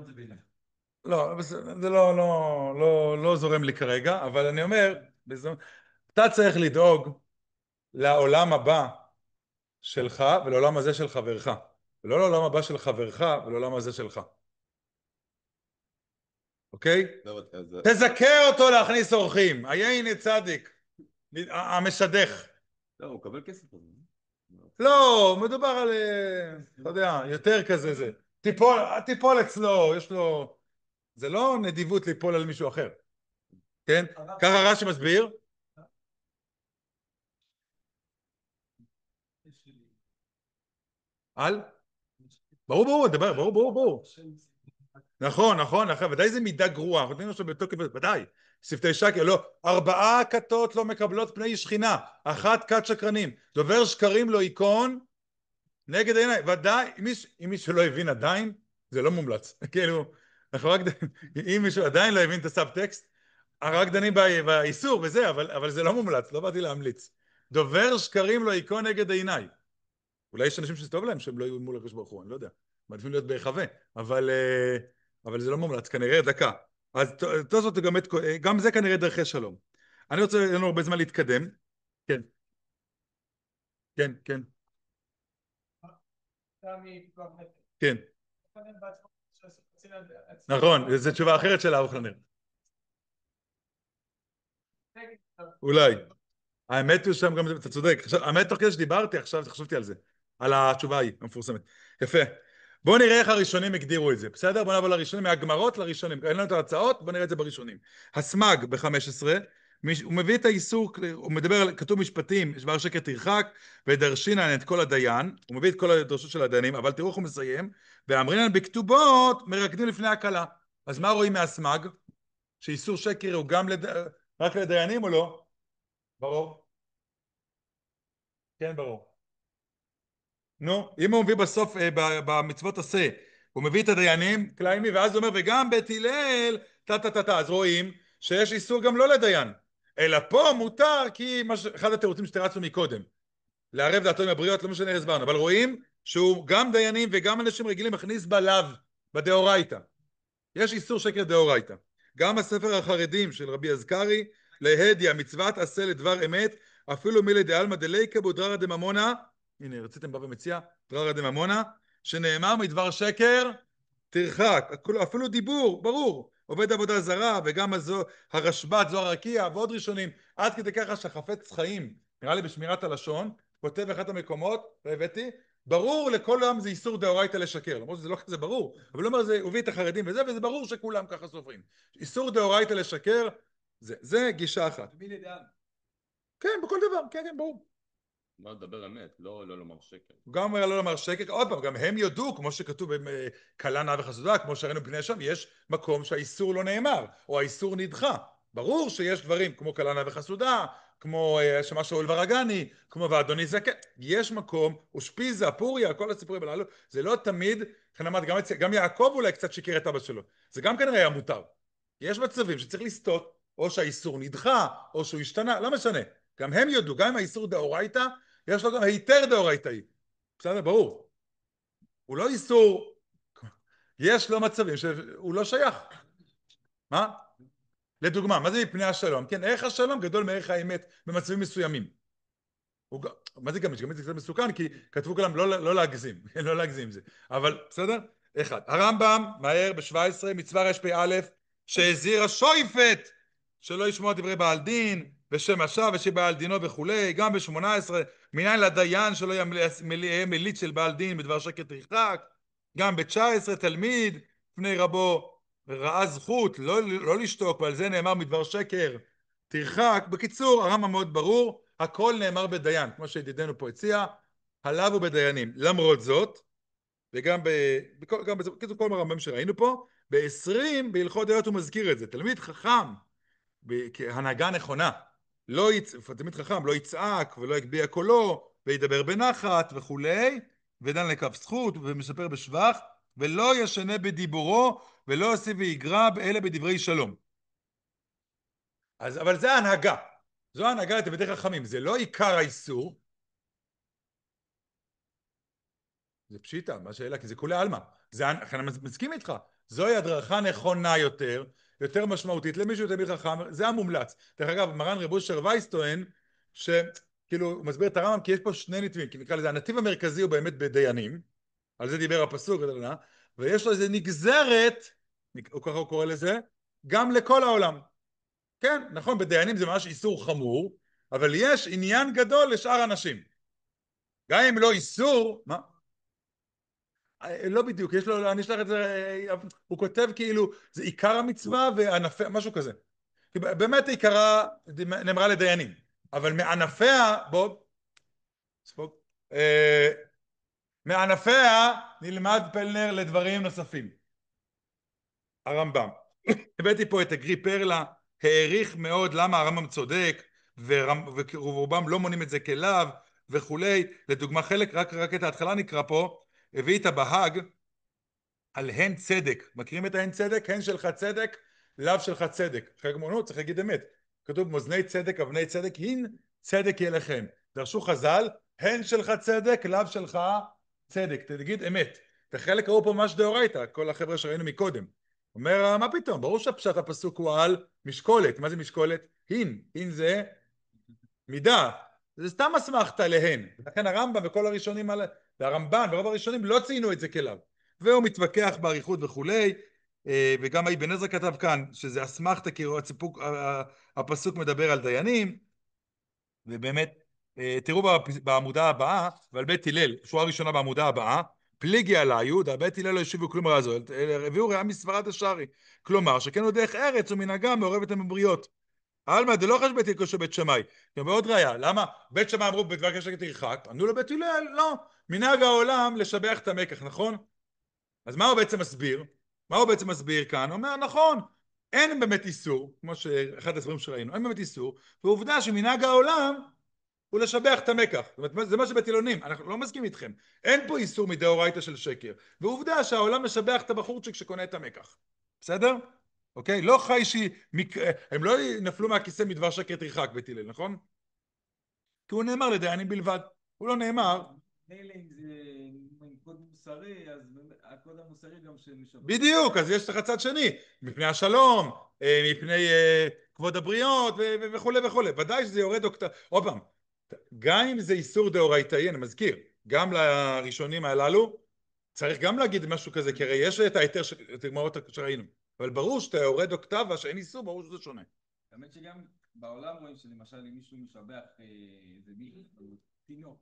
לא, זה לא זורם לי כרגע, אבל אני אומר, אתה צריך לדאוג לעולם הבא שלך ולעולם הזה של חברך, ולא לעולם הבא של חברך ולעולם הזה שלך. אוקיי? תזכר אותו להכניס אורחים, הנה צדיק, המשדך. לא, הוא קבל כסף. לא, מדובר על, אתה יודע, יותר כזה זה. טיפול אצלו, יש לו, זה לא נדיבות ליפול על מישהו אחר. כן? ככה רש"י מסביר. על? ברור, דבר, ברור. נכון, ודאי זה מידה גרועה, אנחנו נותנים עכשיו בתוקף, ודאי, שפתי שקר, לא, 4 כתות לא מקבלות פני שכינה, 1 כת שקרנים, דובר שקרים לא ייכון, נגד עיניי, ודאי, אם מישהו לא הבין עדיין, זה לא מומלץ. כאילו, אנחנו רק, אם מישהו עדיין לא הבין את הסאבטקסט, רק דנים באיסור וזה, אבל זה לא מומלץ, לא באתי להמליץ. דובר שקרים לא יקרא נגד עיניי. אולי יש אנשים שזה טוב להם שהם לא יהיו מול הקדוש ברוך הוא, אני לא יודע. מעדיפים להיות בהיחווה, אבל זה לא מומלץ, כנראה דקה. אז תוספות גם זה כנראה דרכי שלום. אני רוצה, אין לנו הרבה זמן להתקדם. כן, כן, כן, כן. נכון, זו תשובה אחרת של ארוך לנר. אולי. האמת הוא שם גם, אתה צודק, האמת תוך כדי שדיברתי עכשיו, חשבתי על זה, על התשובה ההיא, המפורסמת. יפה. בואו נראה איך הראשונים הגדירו את זה, בסדר? בואו נעבור לראשונים, מהגמרות לראשונים. אין לנו את ההצעות, בואו נראה את זה בראשונים. הסמ"ג ב-15, הוא מביא את האיסור, הוא מדבר על כתוב משפטים, דבר שקר תרחק, ודרשינן את כל הדיין, הוא מביא את כל הדרשות של הדיינים, אבל תראו איך הוא מסיים, ואמרינן בכתובות מרקדים לפני הקלה. אז מה רואים מהסמ"ג? שאיסור שקר הוא גם רק לדיינים או לא? ברור. כן, ברור. נו, אם הוא מביא בסוף במצוות עשה, הוא מביא את הדיינים, קליימי, ואז הוא אומר, וגם בית הלל, אז רואים שיש איסור גם לא לדיין. אלא פה מותר, כי אחד התירוצים שתרצנו מקודם, לערב דעתו עם הבריות, לא משנה הסברנו, אבל רואים שהוא גם דיינים וגם אנשים רגילים מכניס בלאו, בדאורייתא. יש איסור שקר דאורייתא. גם הספר החרדים של רבי אזכרי, להדיא, מצוות עשה לדבר אמת, אפילו מילי דעלמא דליקה בודררא דממונא, הנה רציתם בא ומציע, דררא דממונא, שנאמר מדבר שקר, תרחק, אפילו דיבור, ברור, עובד עבודה זרה, וגם הרשב"ת, זוהר הרקיע, ועוד ראשונים, עד כדי ככה שהחפץ חיים, נראה לי בשמירת הלשון, כותב אחד המקומות, והבאתי, ברור לכל העם זה איסור דאורייתא לשקר, למרות שזה לא כזה ברור, אבל הוא אומר, הוא הביא את החרדים וזה, וזה ברור שכולם ככה סופרים. איסור דאורייתא לשקר, זה גישה אחת. כן, בכל דבר, כן, כן, ברור. מה לדבר אמת, לא לומר שקר. הוא גם אומר לא לומר שקר, עוד פעם, גם הם יודו, כמו שכתוב בקלה נאה וחסודה, כמו שראינו בני שם, יש מקום שהאיסור לא נאמר, או האיסור נדחה. ברור שיש דברים כמו קלה נאה וחסודה, כמו שמה שאול ורגני, כמו ואדוני זקן, יש מקום, אושפיזה, פוריה, כל הסיפורים הללו, זה לא תמיד, גם יעקב אולי קצת שיקר את אבא שלו, זה גם כנראה היה מותר. יש מצבים שצריך לסטות, או שהאיסור נדחה, או שהוא השתנה, לא משנה. גם הם יודו, גם אם האיסור דאורייתא, יש לו גם היתר דאורייתאי. בסדר, ברור. הוא לא איסור, יש לו מצבים שהוא לא שייך. מה? לדוגמה, מה זה מפני השלום? כן, ערך השלום גדול מערך האמת במצבים מסוימים. מה זה גמיש? גמיש זה קצת מסוכן, כי כתבו כולם לא להגזים, לא להגזים זה. אבל בסדר? אחד. הרמב"ם, מהר ב-17, מצווה רפ"א, שהזהיר השויפט שלא ישמוע דברי בעל דין, בשם השווא ושבעל דינו וכולי, גם ב-18, מניין לדיין שלא יהיה מליץ של בעל דין בדבר שקר תרחק, גם ב-19, תלמיד לפני רבו ראה זכות לא לשתוק, ועל זה נאמר מדבר שקר תרחק. בקיצור, הרמב"ם מאוד ברור, הכל נאמר בדיין, כמו שידידנו פה הציע, עליו ובדיינים. למרות זאת, וגם בכל הרמב"ם שראינו פה, ב-20 בהלכות דעות הוא מזכיר את זה, תלמיד חכם, כהנהגה נכונה, תלמיד חכם לא יצעק ולא יגביה קולו, וידבר בנחת וכולי, ודן לכף זכות ומשפר בשבח, ולא ישנה בדיבורו, ולא יוסיף ויגרע, אלא בדברי שלום. אבל זה ההנהגה, זו ההנהגה לתלמידי חכמים, זה לא עיקר האיסור, זה פשיטה, מה שאלה, כי זה כולי עלמא, אני מסכים איתך, זוהי הדרכה נכונה יותר, יותר משמעותית, למישהו תלמיד חכם, זה המומלץ. דרך אגב, מרן רב אושר וייס טוען, שכאילו הוא מסביר את הרמב"ם, כי יש פה שני נתיבים, כי נקרא לזה, הנתיב המרכזי הוא באמת בדיינים, על זה דיבר הפסוק, ויש לו איזה נגזרת, או ככה הוא קורא לזה, גם לכל העולם. כן, נכון, בדיינים זה ממש איסור חמור, אבל יש עניין גדול לשאר אנשים. גם אם לא איסור, מה? לא בדיוק, יש לו, אני אשלח את זה, הוא כותב כאילו, זה עיקר המצווה וענפיה, משהו כזה. באמת עיקרה נאמרה לדיינים, אבל מענפיה, בוא, ספוג, מענפיה נלמד פלנר לדברים נוספים. הרמב"ם. הבאתי פה את אגרי פרלה, העריך מאוד למה הרמב"ם צודק, ורובם לא מונים את זה כלאו, וכולי. לדוגמה חלק, רק את ההתחלה נקרא פה, הביא את הבהג על הן צדק. מכירים את ההן צדק? הן שלך צדק, לאו שלך צדק. אחרי גמונות צריך להגיד אמת. כתוב מאזני צדק אבני צדק, הן צדק יהיה לכם. דרשו חז"ל, הן שלך צדק, לאו שלך צדק. תגיד אמת. וחלק ראו פה ממש דאורייתא, כל החבר'ה שראינו מקודם. אומר, מה פתאום? ברור שהפשט הפסוק הוא על משקולת. מה זה משקולת? הן זה מידה. זה סתם אסמכתה להן. לכן הרמב"ם וכל הראשונים, והרמב"ן ורוב הראשונים לא ציינו את זה כלאו. והוא מתווכח באריכות וכולי, וגם אבן עזרא כתב כאן שזה אסמכתה, כי הפסוק מדבר על דיינים, ובאמת, תראו בעמודה הבאה, ועל בית הלל, שורה ראשונה בעמודה הבאה, פליגי עליו, בית הלל לא ישיבו כלום רע זו, הביאו רעה מסברת השארי, כלומר שכן הוא דרך ארץ ומנהגה מעורבת עם הבריות. עלמא דלא חש בית הלל כשבית שמאי. ועוד ראיה, למה בית שמאי אמרו בדבר כשקט ירחק? ענו לבית הלל, לא, מנהג העולם לשבח את המקח, נכון? אז מה הוא בעצם מסביר? מה הוא בעצם מסביר כאן? הוא אומר, נכון, אין באמת איסור, כמו שאחד הסברים שראינו, אין באמת איסור, ועובדה שמנהג העולם הוא לשבח את המקח. זאת אומרת, זה מה שבית הילונים, אנחנו לא מסכים איתכם. אין פה איסור מדאורייתא של שקר. ועובדה שהעולם משבח את הבחורצ'יק שקונה את המקח. בסדר? אוקיי? לא חי הם לא נפלו מהכיסא מדבר שקר תרחק בית הלל, נכון? כי הוא נאמר לדיינים בלבד. הוא לא נאמר. מילא אם זה קוד מוסרי, אז הקוד המוסרי גם שמשבח. בדיוק, אז יש לך צד שני. מפני השלום, מפני כבוד הבריות וכולי וכולי. ודאי שזה יורד עוד פעם. גם אם זה איסור דאורייתאי, אני מזכיר, גם לראשונים הללו, צריך גם להגיד משהו כזה, כי הרי יש את ההיתר שראינו. אבל ברור שאתה יורד אוקטבה שאין איסור, ברור שזה שונה. האמת שגם בעולם רואים שלמשל אם מישהו משבח איזה תינוק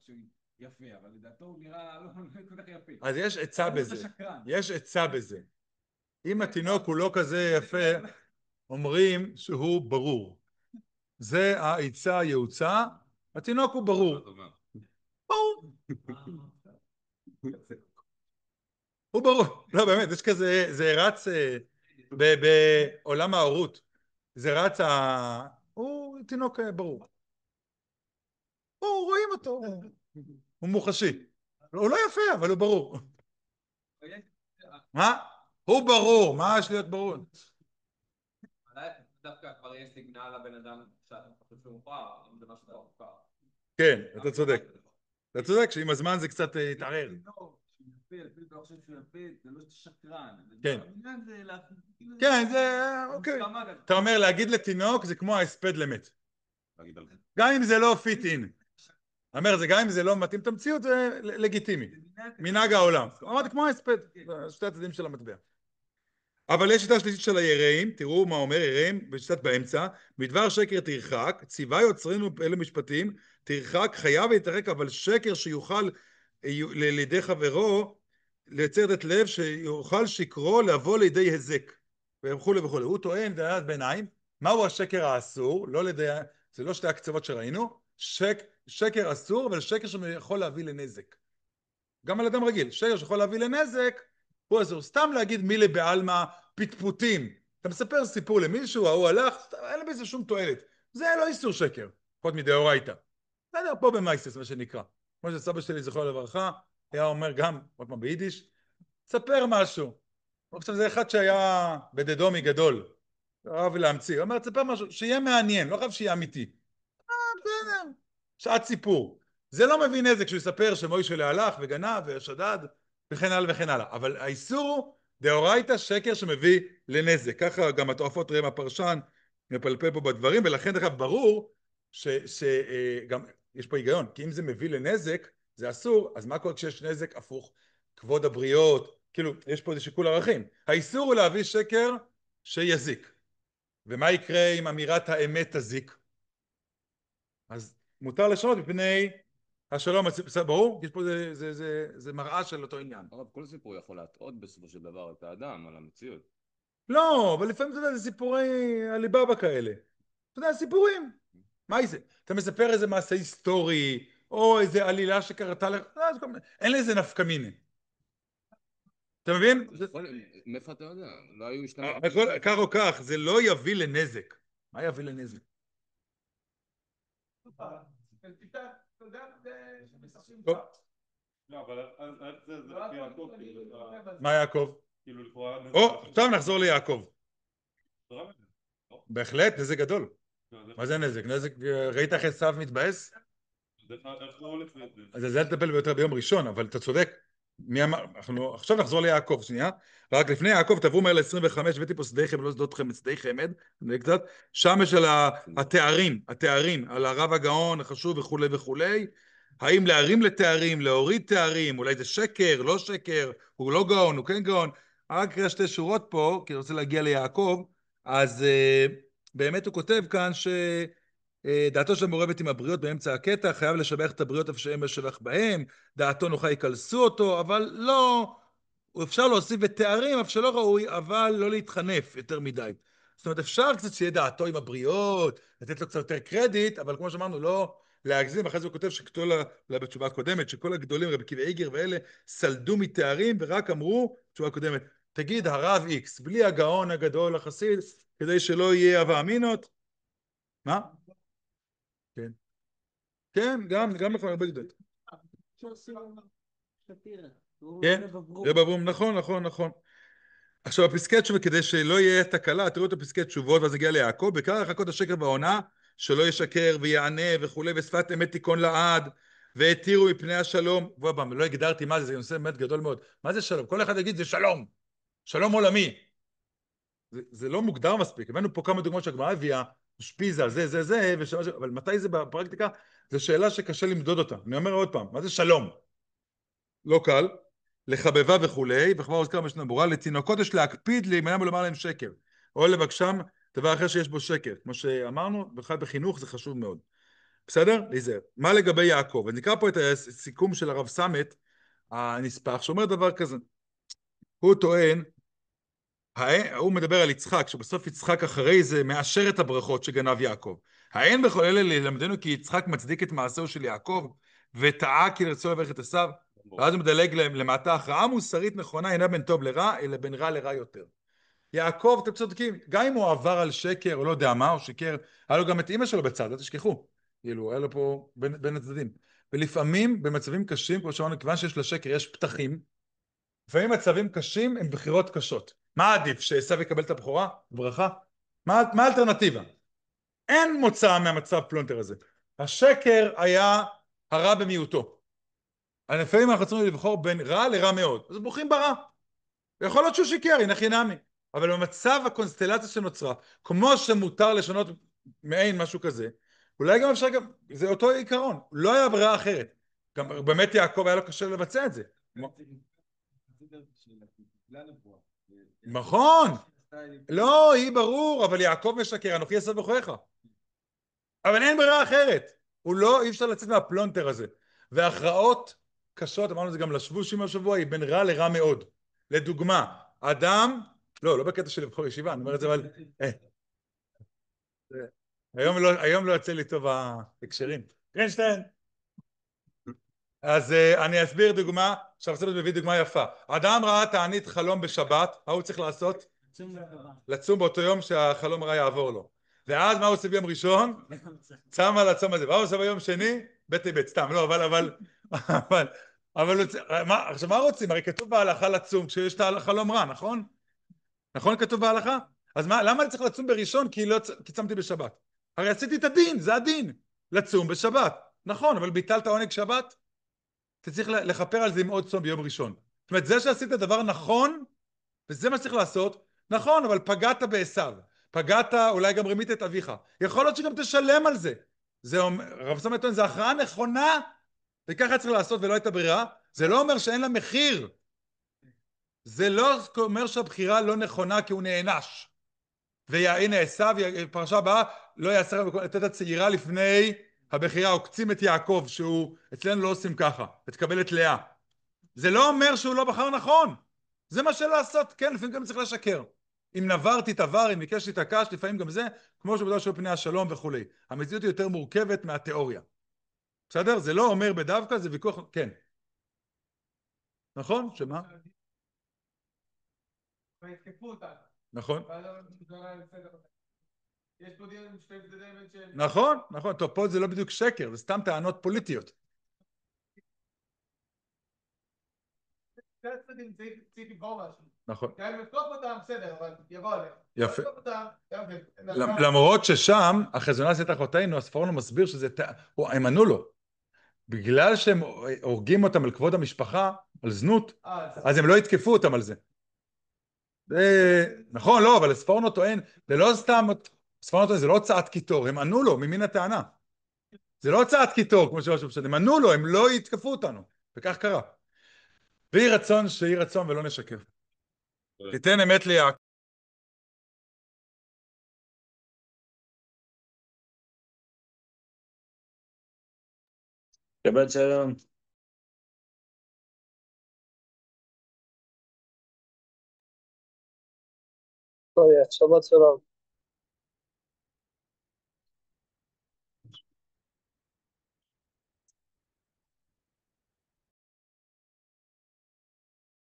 יפה, אבל לדעתו הוא נראה לא כל כך יפה. אז יש עצה בזה. יש עצה בזה. אם התינוק הוא לא כזה יפה, אומרים שהוא ברור. זה העצה הייעוצה, התינוק הוא ברור. ברור. הוא ברור. לא, באמת, יש כזה, זה רץ בעולם ההורות. זה רץ, הוא תינוק ברור. רואים אותו. הוא מוחשי. הוא לא יפה, אבל הוא ברור. מה? הוא ברור. מה יש להיות ברור? דווקא כבר יש סיגנל לבן אדם שאתה חושב שהוא מוכר, אם זה משהו לא מוכר. כן, אתה צודק. אתה צודק שעם הזמן זה קצת יתערער. אתה חושב שהוא יפה, זה לא שקרן. כן. כן, זה אוקיי. אתה אומר להגיד לתינוק זה כמו ההספד למת. גם אם זה לא פיט אין. אומר זה גם אם זה לא מתאים את המציאות זה לגיטימי. מנהג העולם. אמרתי כמו ההספד. שתי הצדדים של המטבע. אבל יש שיטה שלישית של היראים, תראו מה אומר יראים בשיטת באמצע, מדבר שקר תרחק, ציווה יוצרנו אלה משפטים, תרחק חייב להתרחק, אבל שקר שיוכל לידי חברו, לייצר את לב שיוכל שקרו לבוא לידי הזק, וכו' וכו'. הוא טוען דעת ביניים, מהו השקר האסור? לא לידי, זה לא שתי הקצוות שראינו, שקר אסור, אבל שקר שיכול להביא לנזק. גם על אדם רגיל, שקר שיכול להביא לנזק, הוא אסור. סתם להגיד מילי בעלמא פטפוטים. אתה מספר סיפור למישהו, ההוא הלך, אין לו בזה שום תועלת. זה לא איסור שקר, לפחות מדאורייתא. בסדר, פה במייסס, מה שנקרא. כמו שסבא שלי זכרו לברכה, היה אומר גם, עוד פעם ביידיש, תספר משהו. עכשיו זה אחד שהיה בדדומי גדול, אוהב להמציא. הוא אומר, תספר משהו, שיהיה מעניין, לא חייב שיהיה אמיתי. בסדר, שעת סיפור. זה לא מביא נזק שהוא יספר שמוישלה הלך וגנב ושדד וכן הלאה וכן הלאה. אבל האיסור הוא דאורייתא שקר שמביא לנזק. ככה גם התועפות ראה מהפרשן מפלפל פה בדברים, ולכן דרך ברור שגם יש פה היגיון, כי אם זה מביא לנזק, זה אסור, אז מה קורה כשיש נזק הפוך? כבוד הבריות, כאילו, יש פה איזה שיקול ערכים. האיסור הוא להביא שקר שיזיק. ומה יקרה אם אמירת האמת תזיק? אז מותר לשנות מפני השלום, ברור? יש פה זה מראה של אותו עניין. הרב, כל סיפור יכול להטעות בסופו של דבר את האדם על המציאות. לא, אבל לפעמים אתה יודע, זה סיפורי עליבאבא כאלה. אתה יודע, סיפורים. מה זה? אתה מספר איזה מעשה היסטורי, או איזה עלילה שקרתה לך, אין לזה נפקא מינה. אתה מבין? מאיפה אתה יודע? לא היו השתמש... כך או כך, זה לא יביא לנזק. מה יביא לנזק? טוב. לא, אבל זה לפי יעקב, מה יעקב? כאילו לכאורה... עכשיו נחזור ליעקב. בהחלט, נזק גדול. מה זה נזק? נזק, ראית איך עשיו מתבאס? איך לא הולך לזה? אז על זה נטפל ביותר ביום ראשון, אבל אתה צודק. עכשיו נחזור ליעקב, שנייה. רק לפני יעקב, תעברו מהר ל-25, הבאתי פה שדה חמד, לא שדות חמד, שדה חמד, קצת. שם יש על התארים, על הרב הגאון, החשוב וכולי וכולי. האם להרים לתארים, להוריד תארים, אולי זה שקר, לא שקר, הוא לא גאון, הוא כן גאון. רק קרא שתי שורות פה, כי אני רוצה להגיע ליעקב, אז באמת הוא כותב כאן דעתו של מעורבת עם הבריות באמצע הקטע, חייב לשבח את הבריות איפה שהם בשבח בהם, דעתו נוחה יקלסו אותו, אבל לא, אפשר להוסיף בתארים, אף שלא ראוי, אבל לא להתחנף יותר מדי. זאת אומרת, אפשר קצת שיהיה דעתו עם הבריות, לתת לו קצת יותר קרדיט, אבל כמו שאמרנו, לא להגזים. אחרי זה הוא כותב שכתוב לה בתשובה הקודמת, שכל הגדולים, רבי עקיבא איגר ואלה, סלדו מתארים ורק אמרו, תשובה הקודמת, תגיד הרב איקס, בלי הגאון הגדול החסיד, כדי שלא יהיה הווה אמינות. מה? כן. כן, גם נכון, הרבה גדול. כן, רב אברום, נכון. עכשיו, הפסקי תשובה, כדי שלא יהיה תקלה, תראו את הפסקי תשובות, ואז נגיע ליעקב, בעיקר לחכות השקר והעונה, שלא ישקר ויענה וכולי, ושפת אמת תיכון לעד, והתירו מפני השלום. לא הגדרתי מה זה, זה נושא באמת גדול מאוד. מה זה שלום? כל אחד יגיד, זה שלום. שלום עולמי. זה לא מוגדר מספיק. הבאנו פה כמה דוגמאות שהגמרא הביאה, שפיזה, זה, אבל מתי זה בפרקטיקה? זו שאלה שקשה למדוד אותה. אני אומר עוד פעם, מה זה שלום? לא קל. לחבבה וכולי, וכבר הוזכר משנה ברורה, לתינוקות יש להקפיד להימנע ולומר להם שקר, או לבקשם דבר אחר שיש בו שקר. כמו שאמרנו, בכלל בחינוך זה חשוב מאוד. בסדר? להיזהר. מה לגבי יעקב? אני אקרא פה את הסיכום של הרב סמת, הנספח, שאומר דבר כזה. הוא טוען, הוא מדבר על יצחק, שבסוף יצחק אחרי זה מאשר את הברכות שגנב יעקב. האין בכל אלה ללמדנו כי יצחק מצדיק את מעשהו של יעקב, וטעה כי לרצו לברך את עשיו, ואז הוא מדלג למטה, הכרעה מוסרית נכונה אינה בין טוב לרע, אלא בין רע לרע יותר. יעקב, אתם צודקים, גם אם הוא עבר על שקר, או לא יודע מה, או שיקר, היה לו גם את אמא שלו בצד, לא תשכחו. כאילו, היה לו פה בין הצדדים. ולפעמים, במצבים קשים, כמו שאמרנו, כיוון שיש לשקר, יש פתחים, לפעמים מצבים קשים הם בחירות קשות. מה עדיף? שעשיו יקבל את הבכורה? ברכה? מה האלטרנטיבה? אין מוצא מהמצב פלונטר הזה. השקר היה הרע במיעוטו. לפעמים אנחנו צריכים לבחור בין רע לרע מאוד. אז בוחרים ברע. יכול להיות שהוא שיקר, הנה חינמי. אבל במצב הקונסטלציה שנוצרה, כמו שמותר לשנות מעין משהו כזה, אולי גם אפשר גם, זה אותו עיקרון. לא היה ברירה אחרת. גם באמת יעקב היה לו קשה לבצע את זה. נכון. לא, היא ברור, אבל יעקב משקר, אנוכי עשה בכורך. אבל אין ברירה אחרת. אי אפשר לצאת מהפלונטר הזה. והכרעות קשות, אמרנו זה גם לשבושים השבוע, היא בין רע לרע מאוד. לדוגמה, אדם, לא בקטע של לבחור ישיבה, אני אומר את זה, אבל... היום לא יוצא לי טוב ההקשרים. רינשטיין. אז אני אסביר דוגמה, שהרצאות מביא דוגמה יפה. אדם ראה תענית חלום בשבת, מה הוא צריך לעשות? לצום באותו יום שהחלום הרע יעבור לו. ואז מה הוא עושה ביום ראשון? צם על הצום הזה. מה הוא עושה ביום שני? בית, סתם, לא, אבל עכשיו מה רוצים? הרי כתוב בהלכה לצום כשיש את החלום רע, נכון? נכון כתוב בהלכה? אז למה אני צריך לצום בראשון? כי צמתי בשבת. הרי עשיתי את הדין, זה הדין. לצום בשבת. נכון, אבל ביטלת עונג שבת? אתה צריך לכפר על זה עם עוד צום ביום ראשון. זאת אומרת, זה שעשית דבר נכון, וזה מה שצריך לעשות, נכון, אבל פגעת בעשיו. פגעת, אולי גם רימית את אביך. יכול להיות שגם תשלם על זה. רב סמת טוען, זה הכרעה נכונה, וככה צריך לעשות ולא הייתה ברירה. זה לא אומר שאין לה מחיר. זה לא אומר שהבחירה לא נכונה כי הוא נענש. והנה עשיו, פרשה הבאה, לא יעשה לתת הצעירה לפני הבחירה, עוקצים את יעקב, שהוא אצלנו לא עושים ככה, ותקבל את לאה. זה לא אומר שהוא לא בחר נכון. זה מה שלעשות, כן, לפעמים גם צריך לשקר. אם נברתי תבר, אם ביקשתי תקש, לפעמים גם זה, כמו שבדל של פני השלום וכולי. המציאות היא יותר מורכבת מהתיאוריה. בסדר? זה לא אומר בדווקא, זה ויכוח, כן. נכון? שמה? והתקפו אותה. נכון. יש פה דין שתי צדדים נכון. טוב, פה זה לא בדיוק שקר, זה סתם טענות פוליטיות. שתי הצדדים צריך לגבור משהו. נכון. גם אם לתקוף אותם, בסדר, אבל יבוא עליהם. יפה. לתקוף אותם, גם כן. למרות ששם, החזונה את אחותינו, הספרנו מסביר הם ענו לו. בגלל שהם הורגים אותם על כבוד המשפחה, על זנות, אז הם לא יתקפו אותם על זה. נכון, לא, אבל ספרנו טוען, זה לא סתם, ספרנו טוען, זה לא הוצאת קיטור, הם ענו לו ממין הטענה. זה לא הוצאת קיטור, כמו שראש פשוט, הם ענו לו, הם לא יתקפו אותנו. וכך קרה. ויהי רצון שיהי רצון ולא נשקר. תיתן אמת ליעקב. שבת שלום. שבת שלום.